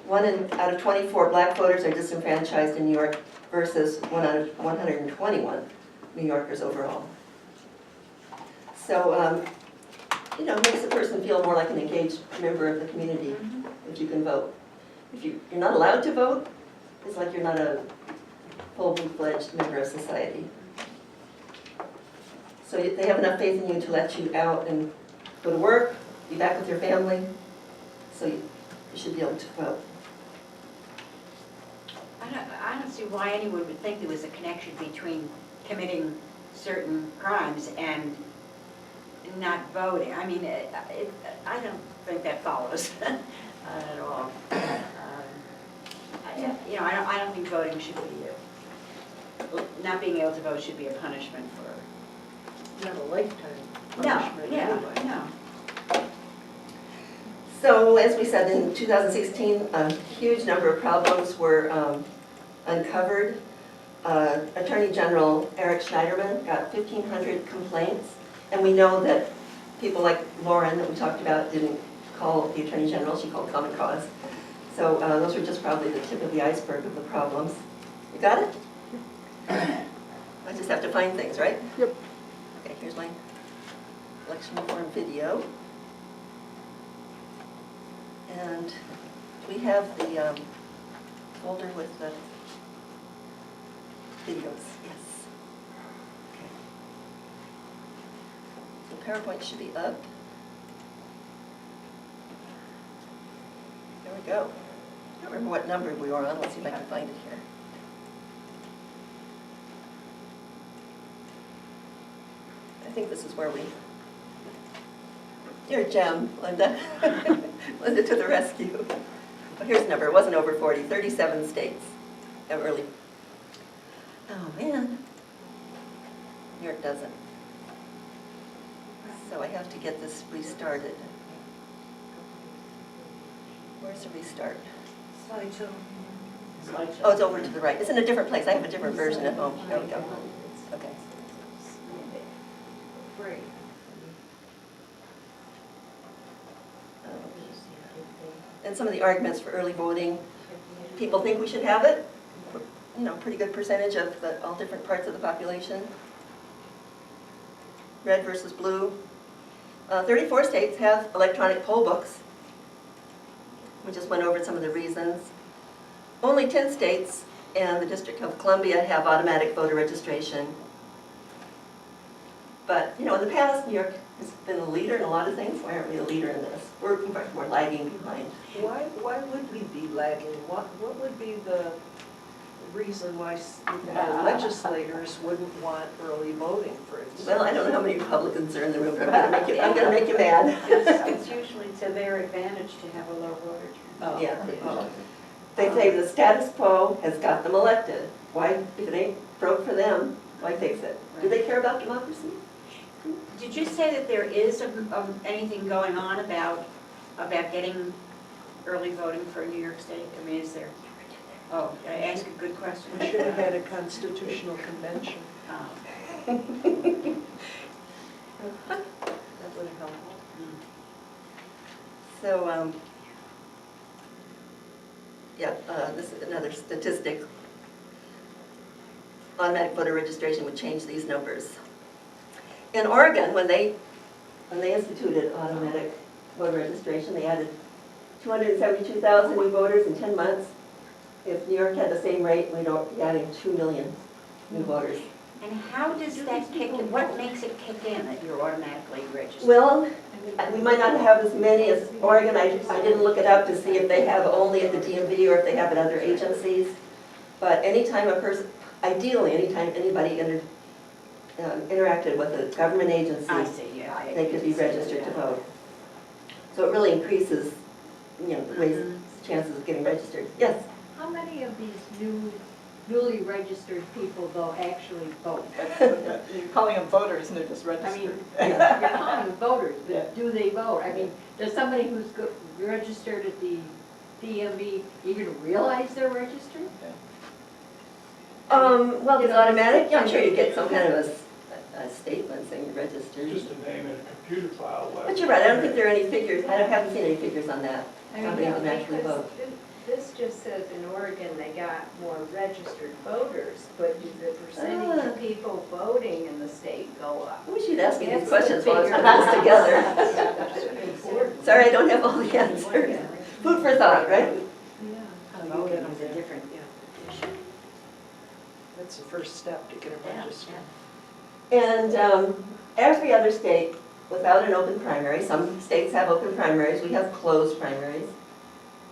1 out of 24 Black voters are disenfranchised in New York versus 1 out of 121 New Yorkers overall. So, you know, it makes a person feel more like an engaged member of the community if you can vote. If you're not allowed to vote, it's like you're not a full-fledged member of society. So they have enough faith in you to let you out and go to work, be back with your family, so you should be able to vote. I don't see why anyone would think there was a connection between committing certain crimes and not voting. I mean, I don't think that follows at all. You know, I don't think voting should be not being able to vote should be a punishment for. Not a lifetime No, punishment yeah, anyway. no. So as we said, in 2016, a huge number of problems were uncovered. Attorney General Eric Schneiderman got 1,500 complaints, and we know that people like Lauren that we talked about didn't call the Attorney General, she called Common Cause. So those are just probably the tip of the iceberg of the problems. You got it? I just have to find things, right? Yep. Okay, here's my election reform video. And we have the folder with the videos, yes. Okay. So PowerPoint should be up. There we go. I don't remember what number we were on. Let's see if I can find it here. I think this is where we... You're a gem, Linda. Linda to the rescue. Well, here's the number. It wasn't over 40. 37 states have early. Oh, man. New York doesn't. So I have to get this restarted. Where's the restart? Slideshow. Oh, it's over to the right. It's in a different place. I have a different version at home. There we go. Okay. Great. And some of the arguments for early voting, people think we should have it. You know, pretty good percentage of all different parts of the population. Red versus blue. 34 states have electronic poll books. We just went over some of the reasons. Only 10 states and the District of Columbia have automatic voter registration. But, you know, in the past, New York has been a leader in a lot of things. Why aren't we a leader in this? We're in fact more lagging behind. Why would we be lagging? What would be the reason why legislators wouldn't want early voting, for instance? Well, I don't know how many Republicans are in the room, but I'm gonna make you mad. It's usually to their advantage to have a low voter turnout. Yeah. They say the status quo has got them elected. Why, if it ain't broke for them, why fix it? Do they care about democracy? Did you say that there is anything going on about getting early voting for New York State? I mean, is there? Oh, I asked a good question. We should have had a constitutional convention. Oh. That would have helped. So, this is another statistic. Automatic voter registration would change these numbers. In Oregon, when they instituted automatic voter registration, they added 272,000 new voters in 10 months. If New York had the same rate, we'd be adding 2 million new voters. And how does that kick in? What makes it kick in that you're automatically registered? Well, we might not have as many as Oregon. I didn't look it up to see if they have only at the DMV or if they have at other agencies. But anytime a person, ideally, anytime anybody interacted with a government agency, they could be registered to vote. So it really increases, the chances of getting registered. Yes? How many of these newly registered people, though, actually vote? You're calling them voters and they're just registered. I mean, you're calling them voters, but do they vote? I mean, does somebody who's registered at the DMV even realize they're registered? Well, it's automatic. Yeah, I'm sure you get some kind of a statement saying you're registered. Just a name in a computer file. But you're right, I don't think there are any figures. I haven't seen any figures on that. I How mean, many of them actually because vote? this just says in Oregon they got more registered voters, but did the percentage of people voting in the state go up? I wish you'd ask me these That's questions the while I was figure. putting this together. Sorry, I don't have all the answers. Food for thought, right? Voting is a different issue. That's the first step to get them registered. And every other state without an open primary, some states have open primaries, we have closed primaries.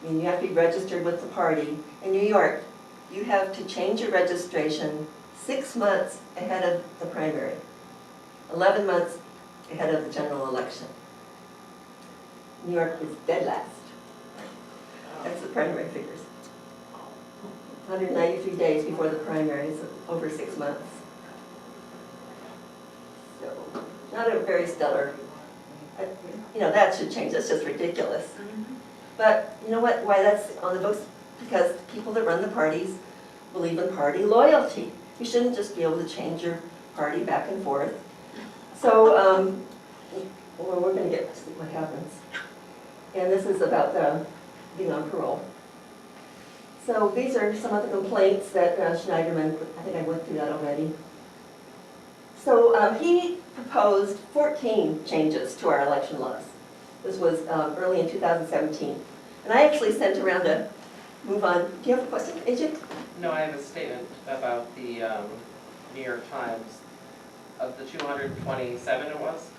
I mean, you have to be registered with the party. In New York, you have to change your registration 6 months ahead of the primary, 11 months ahead of the general election. New York is dead last. That's the primary figures. 193 days before the primaries, over 6 months. So, not a very stellar, that should change, that's just ridiculous. But you know what, why that's on the books? Because people that run the parties believe in party loyalty. You shouldn't just be able to change your party back and forth. So, well, we're gonna get to see what happens. And this is about being on parole. So these are some of the complaints that Schneiderman, I think I went through that already. So he proposed 14 changes to our election laws. This was early in 2017. And I actually sent around a, move on. Do you have a question, AJ? No, I have a statement about the New York Times. Of the 227 it was,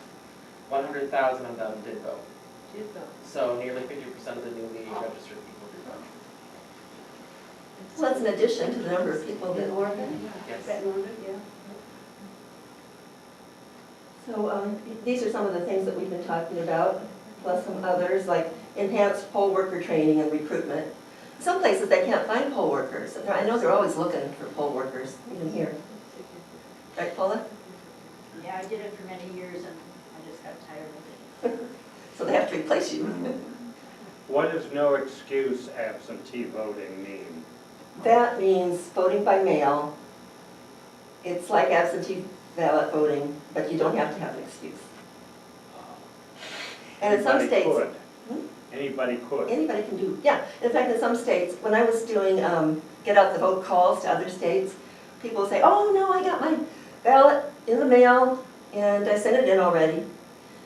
100,000 of them did vote. Did vote. So nearly 50% of the newly registered people did vote. Well, that's in addition to the number of people that Yes. So these are some of the things that we've been talking about, plus some others like enhanced poll worker training and recruitment. Some places they can't find poll workers. I know they're always looking for poll workers, even here. Right, Paula? Yeah, I did it for many years and I just got tired of it. So they have to replace you. What does no excuse absentee voting mean? That means voting by mail. It's like absentee ballot voting, but you don't have to have an excuse. And in some Anybody states, could. Anybody could. anybody can do, yeah. In fact, in some states, when I was doing get out the vote calls to other states, people would say, oh no, I got my ballot in the mail and I sent it in already.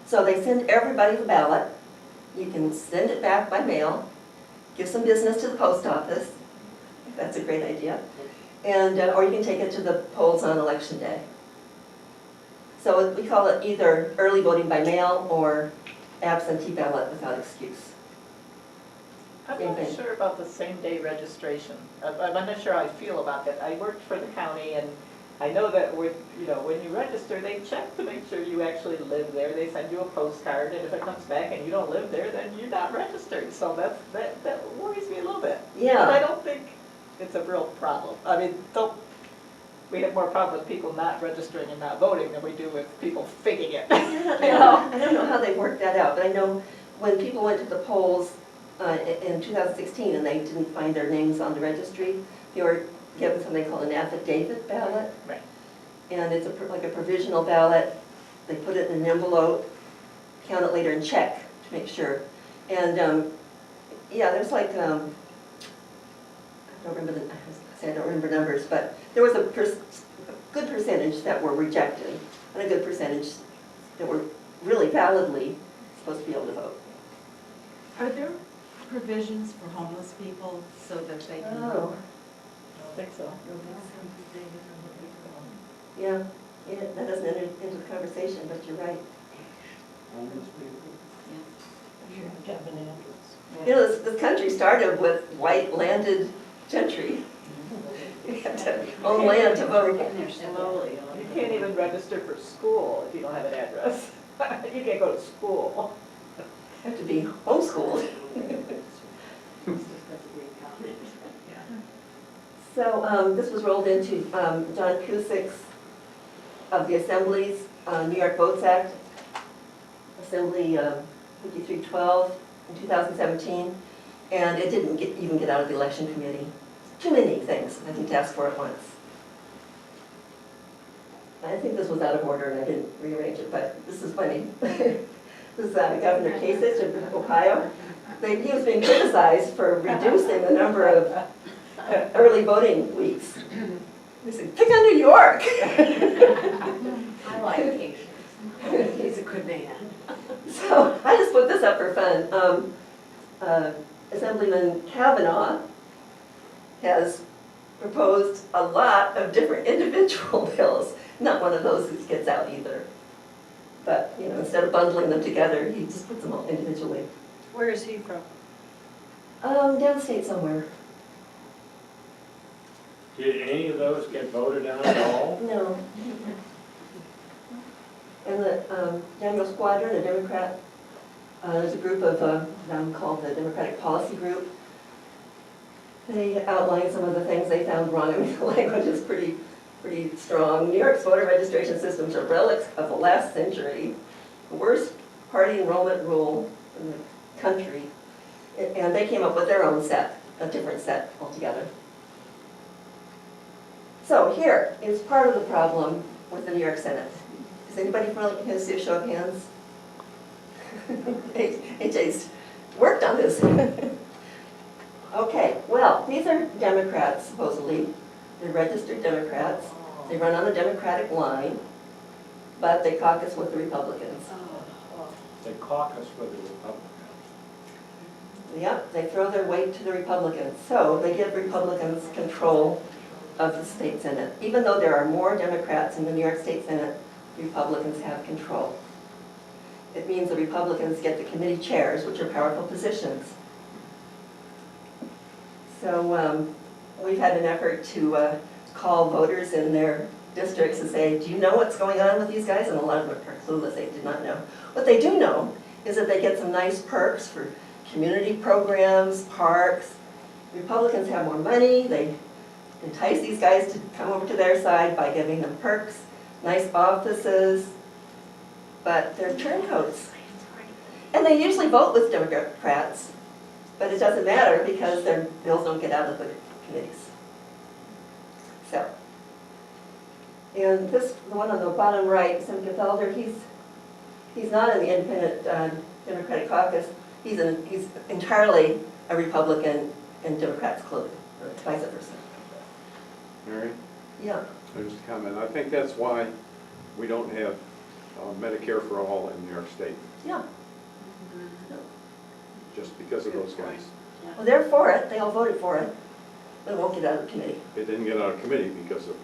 So they send everybody the ballot. You can send it back by mail, give some business to the post office. That's a great idea. And, or you can take it to the polls on election day. So we call it either early voting by mail or absentee ballot without excuse. I'm Same not thing. sure about the same-day registration. I'm not sure how I feel about that. I worked for the county, and I know that when you register, they check to make sure you actually live there. They send you a postcard, and if it comes back and you don't live there, then you're not registered. So that worries me a little bit. Yeah. But I don't think it's a real problem. I mean, we have more problem with people not registering and not voting than we do with people faking it. I don't know how they worked that out, but I know when people went to the polls in 2016 and they didn't find their names on the registry, they were given something called an affidavit ballot. Right. And it's like a provisional ballot. They put it in an envelope, count it later and check to make sure. And yeah, there's like, I don't remember numbers, but there was a good percentage that were rejected and a good percentage that were really validly supposed to be able to vote. Are there provisions for homeless people so that they can Oh. vote? I don't think so. Yeah, that doesn't enter into the conversation, but you're right. Homeless people. You know, this country started with white landed gentry. You have to own land to vote. Slowly. You can't even register for school if you don't have an address. You can't go to school. You have to be homeschooled. So this was rolled into John Cusick's of the Assembly's New York Votes Act, Assembly 5312 in 2017, and it didn't even get out of the election committee. Too many things, I think, to ask for at once. I think this was out of order and I didn't rearrange it, but this is funny. This is Governor Kasich of Ohio. He was being criticized for reducing the number of early voting weeks. He said, pick on New York. I like Casey. He's a good man. So I just put this up for fun. Assemblyman Kavanaugh has proposed a lot of different individual bills. Not one of those that gets out either. But, you know, instead of bundling them together, he just puts them all individually. Where is he from? Downstate somewhere. Did any of those get voted on at all? No. And the Daniel Squadron, a Democrat, there's a group of them called the Democratic Policy Group. They outlined some of the things they found wrong. I mean, the language is pretty strong. New York's voter registration systems are relics of the last century, the worst party enrollment rule in the country. And they came up with their own set, a different set altogether. So here is part of the problem with the New York Senate. Is anybody going to see a show of hands? AJ's worked on this. Okay, well, these are Democrats, supposedly. They're registered Democrats. They run on a Democratic line, but they caucus with the Republicans. They caucus with the Republicans. Yep, they throw their weight to the Republicans. So they give Republicans control of the state Senate. Even though there are more Democrats in the New York State Senate, Republicans have control. It means the Republicans get the committee chairs, which are powerful positions. So we've had an effort to call voters in their districts and say, do you know what's going on with these guys? And a lot of them are clueless, they did not know. What they do know is that they get some nice perks for community programs, parks. Republicans have more money, they entice these guys to come over to their side by giving them perks, nice offices, but they're turncoats. And they usually vote with Democrats, but it doesn't matter because their bills don't get out of the committees. So, and this, the one on the bottom right, Senator Felder, he's not in the independent Democratic caucus. He's entirely a Republican in Democrats' clothing, or vice versa. Mary? Yeah. Just a comment. I think that's why we don't have Medicare for all in New York State. Yeah. Just because of those guys. Well, they're for it. They all voted for it, but it won't get out of the committee. It didn't get out of committee because of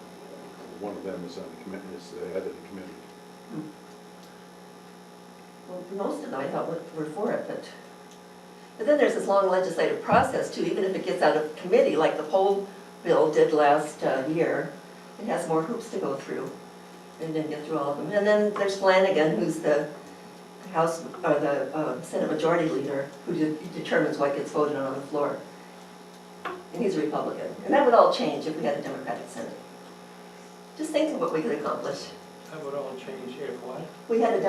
one of them is on the committee, is the head of the committee. Well, most of them I thought were for it, but then there's this long legislative process too, even if it gets out of committee, like the poll bill did last year. It has more hoops to go through, and didn't get through all of them. And then there's Flanagan, who's the House, or the Senate Majority Leader, who determines what gets voted on the floor. And he's a Republican. And that would all change if we had a Democratic Senate. Just think of what we could accomplish. That would all change if what? We had a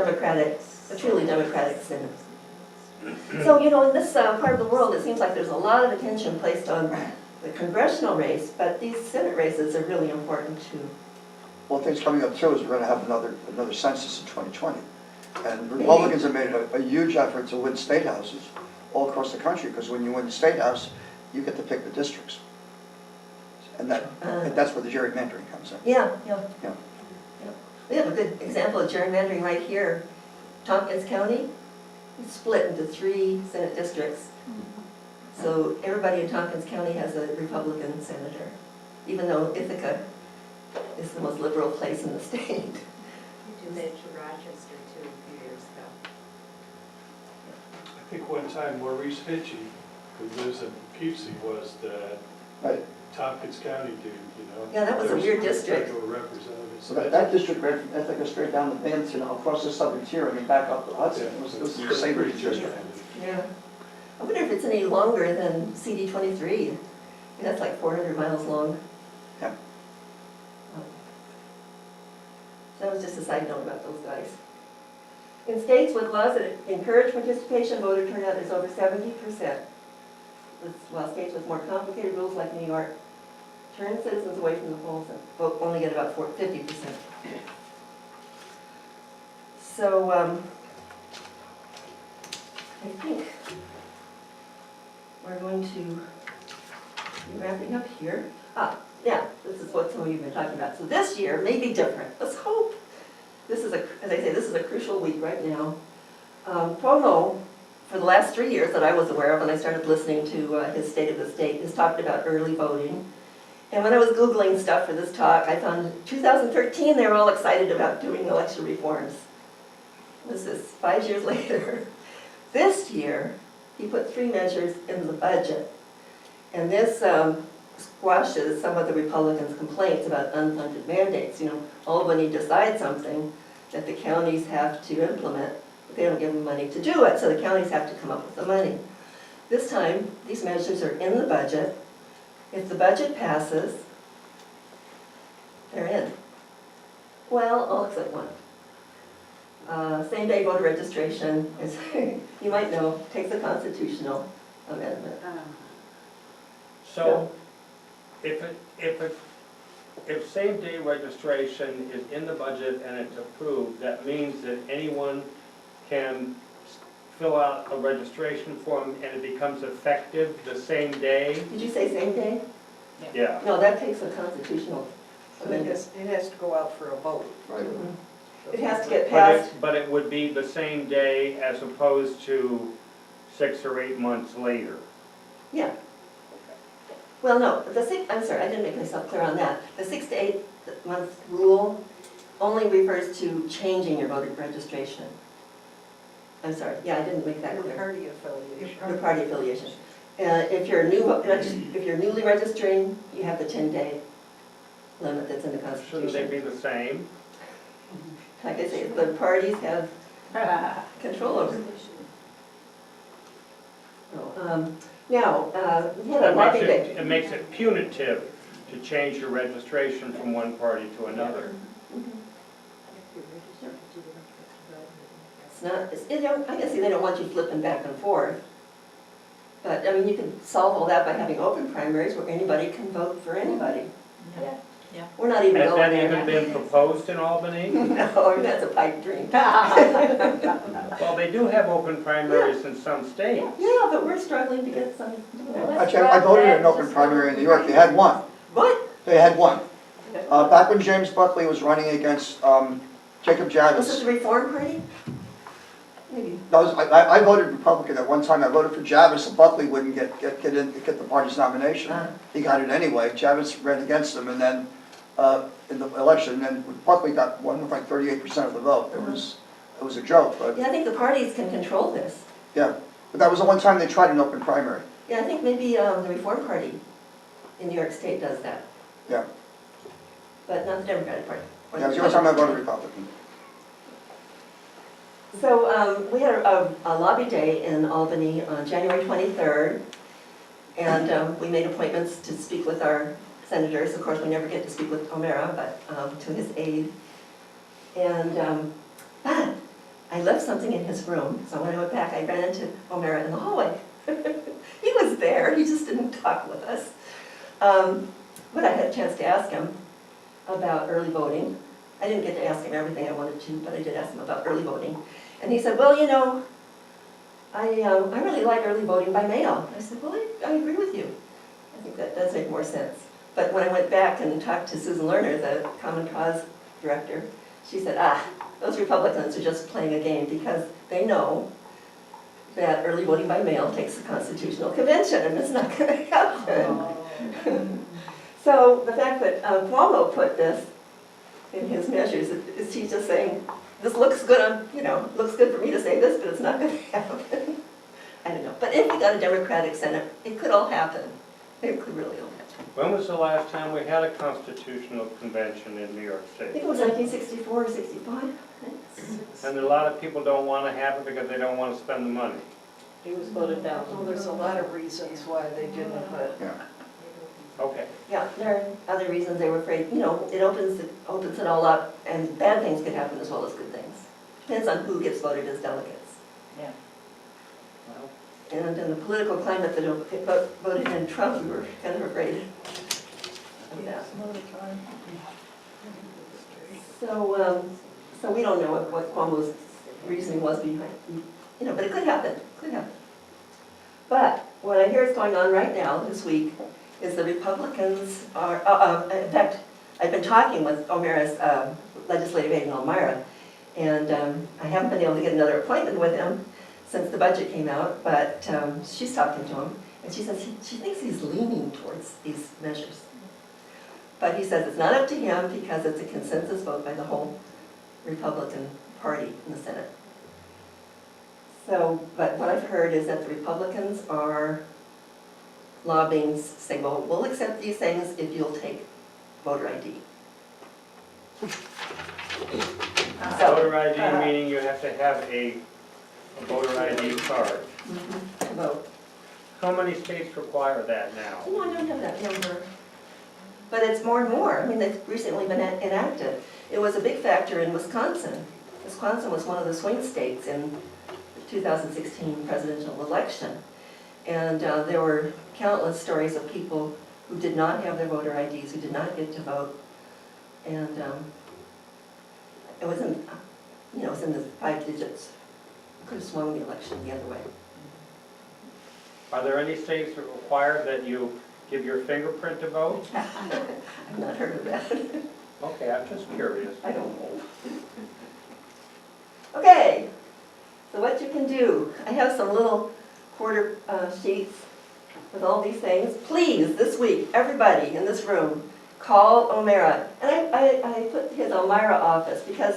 truly Democratic Senate. So, you know, in this part of the world, it seems like there's a lot of attention placed on the congressional race, but these Senate races are really important too. Well, things coming up too is we're going to have another census in 2020. And Republicans have made a huge effort to win state houses all across the country, because when you win the state house, you get to pick the districts. And that's where the gerrymandering comes in. Yeah. Yeah. We have a good example of gerrymandering right here. Tompkins County is split into 3 Senate districts. So everybody in Tompkins County has a Republican senator, even though Ithaca is the most liberal place in the state. You did that to Rochester too a few years ago. I think one time Maurice Hitchie, who lives in Poughkeepsie, was the Tompkins County dude, you know. Yeah, that was a weird district. Federal representative. So that district ran from Ithaca straight down the Banks, you know, across the southern tier, and then back up the Hudson. It was the same district. Yeah. I wonder if it's any longer than CD 23. That's like 400 miles long. Yeah. So that was just a side note about those guys. In states with laws that encourage participation, voter turnout is over 70%. While states with more complicated rules like New York turn citizens away from the polls and vote only get about 50%. So I think we're going to be wrapping up here. Yeah, this is what some of you have been talking about. So this year may be different. Let's hope. This is, as I say, this is a crucial week right now. Promo, for the last 3 years that I was aware of when I started listening to his State of the State, has talked about early voting. And when I was Googling stuff for this talk, I found in 2013 they were all excited about doing election reforms. This is 5 years later. This year, he put 3 measures in the budget. And this squashes some of the Republicans' complaints about unfunded mandates. You know, all when you decide something that the counties have to implement, but they don't give them money to do it, so the counties have to come up with the money. This time, these measures are in the budget. If the budget passes, they're in. Well, all except one. Same-day voter registration, is, you might know, takes a constitutional amendment. So, if same-day registration is in the budget and it's approved, that means that anyone can fill out a registration form and it becomes effective the same day? Did you say same day? Yeah. No, that takes a constitutional amendment. It has to go out for a vote. Right. It has to get passed. But it would be the same day as opposed to 6 or 8 months later? Yeah. Well, no, I'm sorry, I didn't make myself clear on that. The 6 to 8 month rule only refers to changing your voter registration. I'm sorry, yeah, I didn't make that clear. Your party affiliation. Your party affiliation. If you're newly registering, you have the 10-day limit that's in the Constitution. Shouldn't they be the same? Like I say, the parties have control over it. Now, we had a market day. It makes it punitive to change your registration from one party to another. It's not, I guess they don't want you flipping back and forth. But, I mean, you can solve all that by having open primaries where anybody can vote for anybody. Yeah. We're not even Has going that there. even been proposed in Albany? No, that's a pipe dream. Well, they do have open primaries in some states. Yeah, but we're struggling to get some. Actually, I voted in an open primary in New York. They had one. What? They had one. Back when James Buckley was running against Jacob Javits. Was it the Reform Party? Maybe. I voted Republican at one time. I voted for Javits, and Buckley wouldn't get the party's nomination. He got it anyway. Javits ran against him, and then in the election, and Buckley got won with like 38% of the vote. It was a joke, but Yeah, I think the parties can control this. yeah. But that was the one time they tried an open primary. Yeah, I think maybe the Reform Party in New York State does that. Yeah. But not the Democratic Party. Yeah, it was the only time I voted Republican. So we had a lobby day in Albany on January 23rd, and we made appointments to speak with our senators. Of course, we never get to speak with O'Mara, but to his aide. And but I left something in his room, so when I went back, I ran into O'Mara in the hallway. He was there, he just didn't talk with us. But I had a chance to ask him about early voting. I didn't get to ask him everything I wanted to, but I did ask him about early voting. And he said, well, you know, I really like early voting by mail. I said, well, I agree with you. I think that does make more sense. But when I went back and talked to Susan Lerner, the Common Cause director, she said, those Republicans are just playing a game because they know that early voting by mail takes a constitutional convention and it's not going to happen. So the fact that Cuomo put this in his measures, is he just saying, this looks good on, looks good for me to say this, but it's not going to happen. I don't know. But if we got a Democratic Senate, it could all happen. It could really all happen. When was the last time we had a constitutional convention in New York I State? think it was 1964 or 65. And a lot of people don't want to have it because they don't want to spend the money. He was voted down. Well, there's a lot of reasons why they didn't, but. Yeah. Okay. Yeah, there are other reasons they were afraid. It opens it all up, and bad things could happen as well as good things. Depends on who gets voted as delegates. Yeah. And in the political climate that voted in Trump, we were kind of afraid of that. So we don't know what Cuomo's reasoning was behind, but it could happen, But what I hear is going on right now, this week, is the Republicans are, in fact, I've been talking with O'Mara's legislative aide in Elmira, and I haven't been able to get another appointment with him since the budget came out, but she's talking to him, and she says she thinks he's leaning towards these measures. But he says it's not up to him because it's a consensus vote by the whole Republican Party in the Senate. So, but what I've heard is that the Republicans are lobbying, saying, well, we'll accept these things if you'll take voter ID. Voter ID meaning you have to have a voter ID card. To vote. How many states require that now? No, I don't have that number. But it's more and more. I mean, they've recently been enacted. It was a big factor in Wisconsin. Wisconsin was one of the swing states in the 2016 presidential election. And there were countless stories of people who did not have their voter IDs, who did not get to vote. And it was in, it was in the 5 digits. Could have swung the election the other way. Are there any states that require that you give your fingerprint to vote? I've not heard of that. Okay, I'm just curious. I don't know. Okay, so what you can do, I have some little quarter sheets with all these things. Please, this week, everybody in this room, call O'Mara. And I put his Elmira office because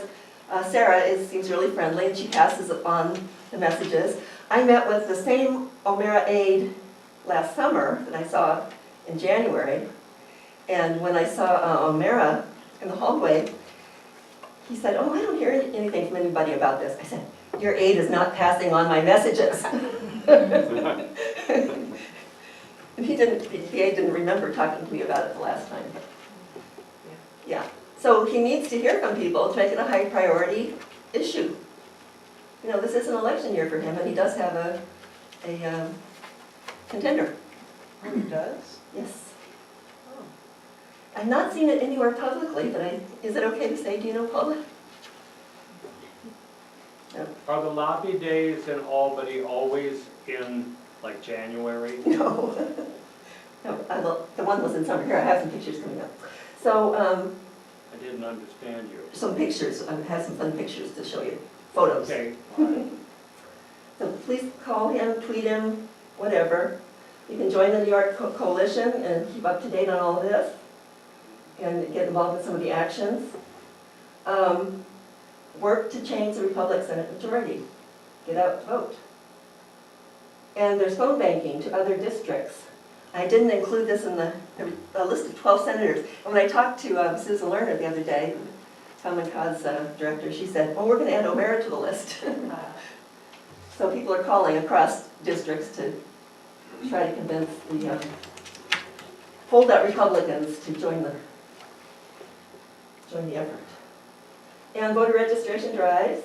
Sarah seems really friendly and she passes on the messages. I met with the same O'Mara aide last summer that I saw in January. And when I saw O'Mara in the hallway, he said, oh, I don't hear anything from anybody about this. I said, your aide is not passing on my messages. And the aide didn't remember talking to me about it the last time. Yeah, so he needs to hear from people to make it a high priority issue. This is an election year for him, and he does have a contender. Oh, he does? Yes. Oh. I've not seen it anywhere publicly, but is it okay to say, do you know, Paula? No. Are the lobby days in Albany always in, like, January? No. No, the one was in summer. Here, I have some pictures coming up. So, I didn't understand you. some pictures. I have some fun pictures to show you. Photos. Okay. So please call him, tweet him, whatever. You can join the New York Coalition and keep up to date on all of this. and get involved in some of the actions. Work to change the Republic Senate majority. Get out, vote. And there's phone banking to other districts. I didn't include this in the list of 12 senators. And when I talked to Susan Lerner the other day, Common Cause director, she said, well, we're going to add O'Mara to the list. So people are calling across districts to try to convince the holdout Republicans to join the effort. And voter registration drives.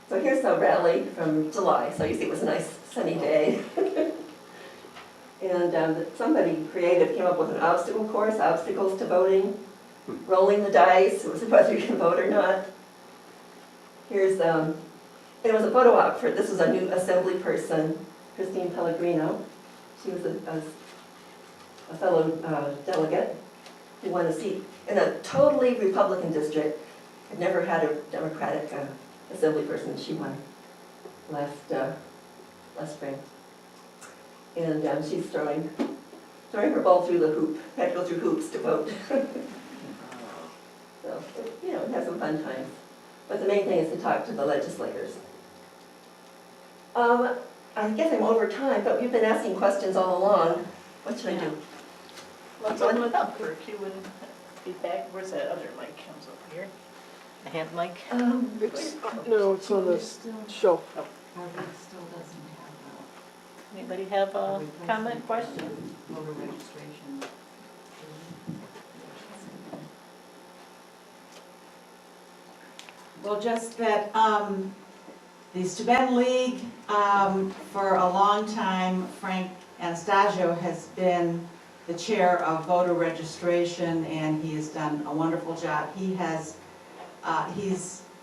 So here's a rally from July. So you see it was a nice sunny day. And somebody creative came up with an obstacle course, obstacles to voting, rolling the dice, whether you can vote or not. Here's, it was a photo op for, this was a new assembly person, Christine Pellegrino. She was a fellow delegate who won a seat in a totally Republican district. Had never had a Democratic assembly person. She won last spring. And she's throwing her ball through the hoop. Had to go through hoops to vote. So, you know, have some fun times. But the main thing is to talk to the legislators. I guess I'm over time, but you've been asking questions all along. What should I do? Let's open it up for Q and feedback. Where's that other mic? Comes over here. The hand mic? No, it's on this shelf. Oh. Anybody have a comment, question? Voter registration. Well, just that the Steuben League, for a long time, Frank Anastasio has been the chair of voter registration, and he has done a wonderful job. He's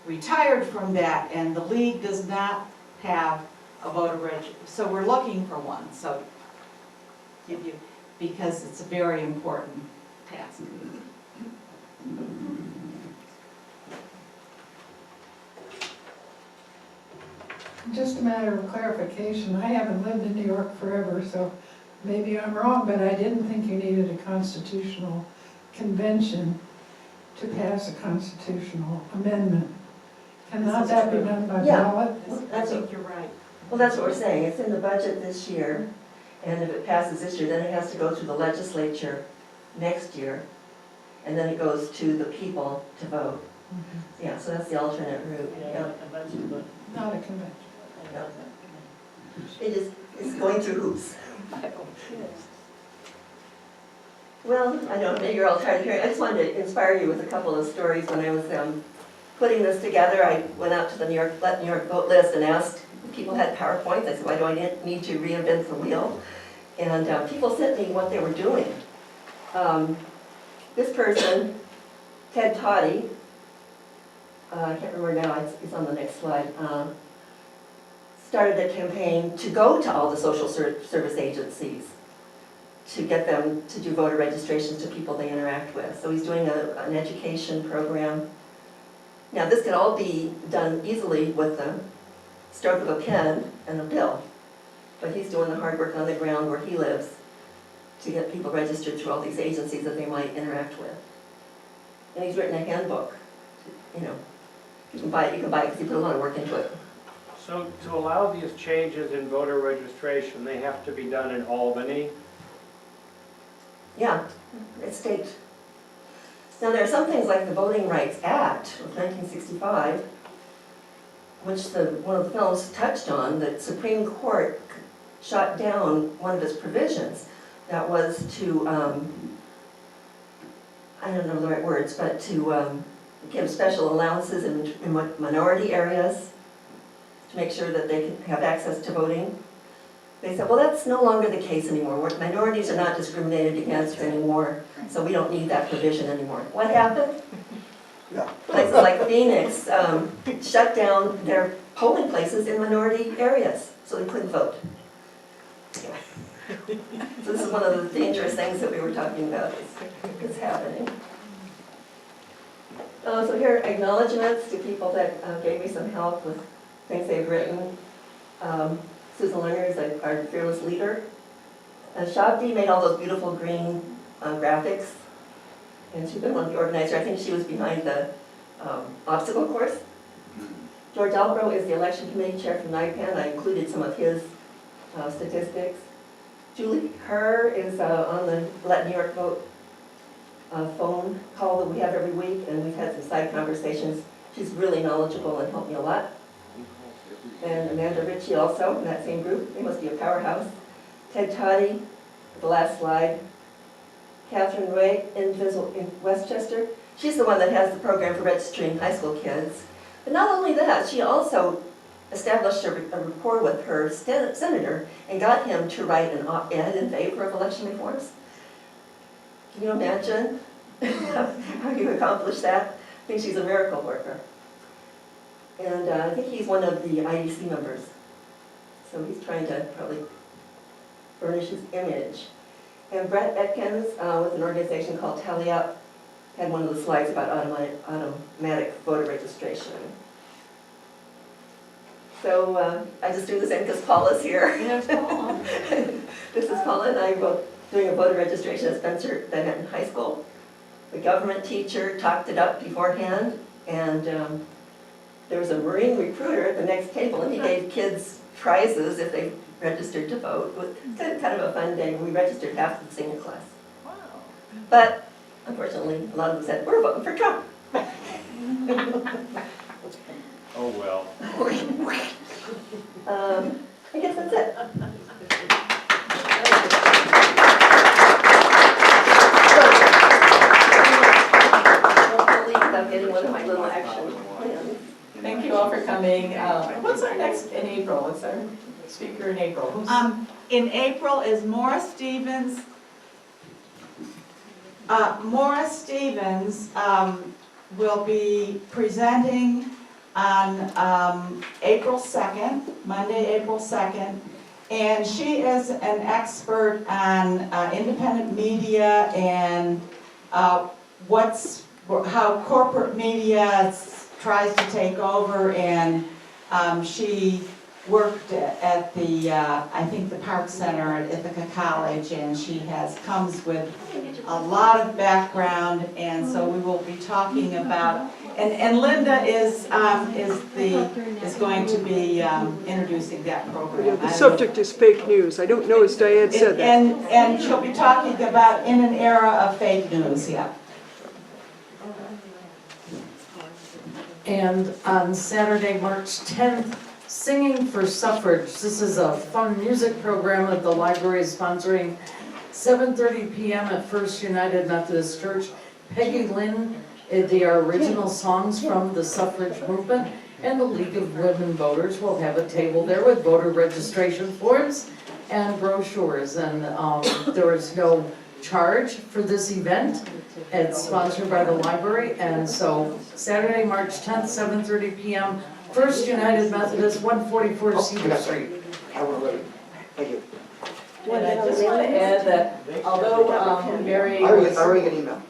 retired from that, and the league does not have a voter registration, so we're looking for one. So, because it's a very important task. Just a matter of clarification, I haven't lived in New York forever, so maybe I'm wrong, but I didn't think you needed a constitutional convention to pass a constitutional amendment. Cannot that be done by ballot? I think you're right. Well, that's what we're saying. It's in the budget this year, and if it passes this year, then it has to go through the legislature next year, and then it goes to the people to vote. Mm-hmm. Yeah, so that's the alternate route. Yeah, a convention, but not a convention. No. It's going through hoops. Well, I know, maybe you're all tired of hearing. I just wanted to inspire you with a couple of stories. When I was putting this together, I went out to the New York vote list and asked if people had PowerPoints. I said, why do I need to reinvent the wheel? And people sent me what they were doing. This person, Ted Toddy, I can't remember now, it's on the next slide, started a campaign to go to all the social service agencies to get them to do voter registrations to people they interact with. So he's doing an education program. Now this can all be done easily with the stroke of a pen and a bill, but he's doing the hard work on the ground where he lives to get people registered through all these agencies that they might interact with. And he's written a handbook. You know, you can buy it because he put a lot of work into it. So to allow these changes in voter registration, they have to be done in Albany? Yeah, it's state. Now there are some things like the Voting Rights Act of 1965, which one of the films touched on, that Supreme Court shot down one of its provisions that was to, I don't know the right words, but to give special allowances in minority areas to make sure that they can have access to voting. They said, well, that's no longer the case anymore. Minorities are not discriminated against anymore, so we don't need that provision anymore. What happened? Yeah. Places like Phoenix shut down their polling places in minority areas, so they couldn't vote. So this is one of the dangerous things that we were talking about is happening. So here are acknowledgements to people that gave me some help with things they've written. Susan Lerner is our fearless leader. Shabdi made all those beautiful green graphics. And she's been one of the organizers. I think she was behind the obstacle course. George Albro is the election committee chair from N.Y.P.A.N. I included some of his statistics. Julie Kerr is on the Let New York Vote phone call that we have every week, and we've had some side conversations. She's really knowledgeable and helped me a lot. And Amanda Ritchie also in that same group. They must be a powerhouse. Ted Toddy, the last slide. Catherine Ray in Westchester. She's the one that has the program for registering high school kids. But not only that, she also established a rapport with her senator and got him to write an op-ed in favor of election reforms. Can you imagine how you accomplish that? I think she's a miracle worker. And I think he's one of the IEC members. So he's trying to probably burnish his image. And Brett Atkins with an organization called Tally Up had one of the slides about automatic voter registration. So I just do the same because Paula's here. Yes, Paula. This is Paula and I doing a voter registration at Spencer Benton High School. The government teacher talked it up beforehand, and there was a Marine recruiter at the next table, and he gave kids prizes if they registered to vote. It was kind of a fun day. We registered half of the senior class. Wow. But unfortunately, a lot of them said, we're voting for Trump. Oh, well. I guess that's it. I'm getting one of my little action plans. Thank you all for coming. What's our next in April? What's our speaker in April? Who's In April is Morris Stevens. Morris Stevens will be presenting on April 2nd, Monday, April 2nd. And she is an expert on independent media and how corporate media tries to take over, and she worked at the, I think the Park Center at Ithaca College, and she comes with a lot of background, and so we will be talking about, and Linda is going to be introducing that program. The subject is fake news. I don't know as Diane said that. And she'll be talking about in an era of fake news, yeah. And on Saturday, March 10th, Singing for Suffrage. This is a fun music program that the library is sponsoring. 7:30 p.m. at First United Methodist Church. Peggy Lynn, they are original songs from the suffrage movement, and the League of Women Voters will have a table there with voter registration forms and brochures. And there is no charge for this event. It's sponsored by the library, and so Saturday, March 10th, 7:30 p.m., First United Methodist, 144 Cedar Street. I want to read it. Thank you. And I just want to add that although Mary I already get an email.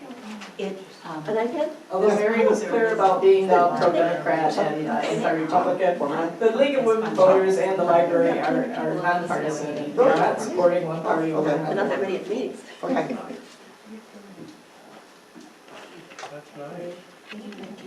And I can? Although Mary was clear about being pro-Democrat and anti-Republican, the League of Women Voters and the library are nonpartisan, and we're not supporting one party over another. Not that many meetings. Okay. That's nice.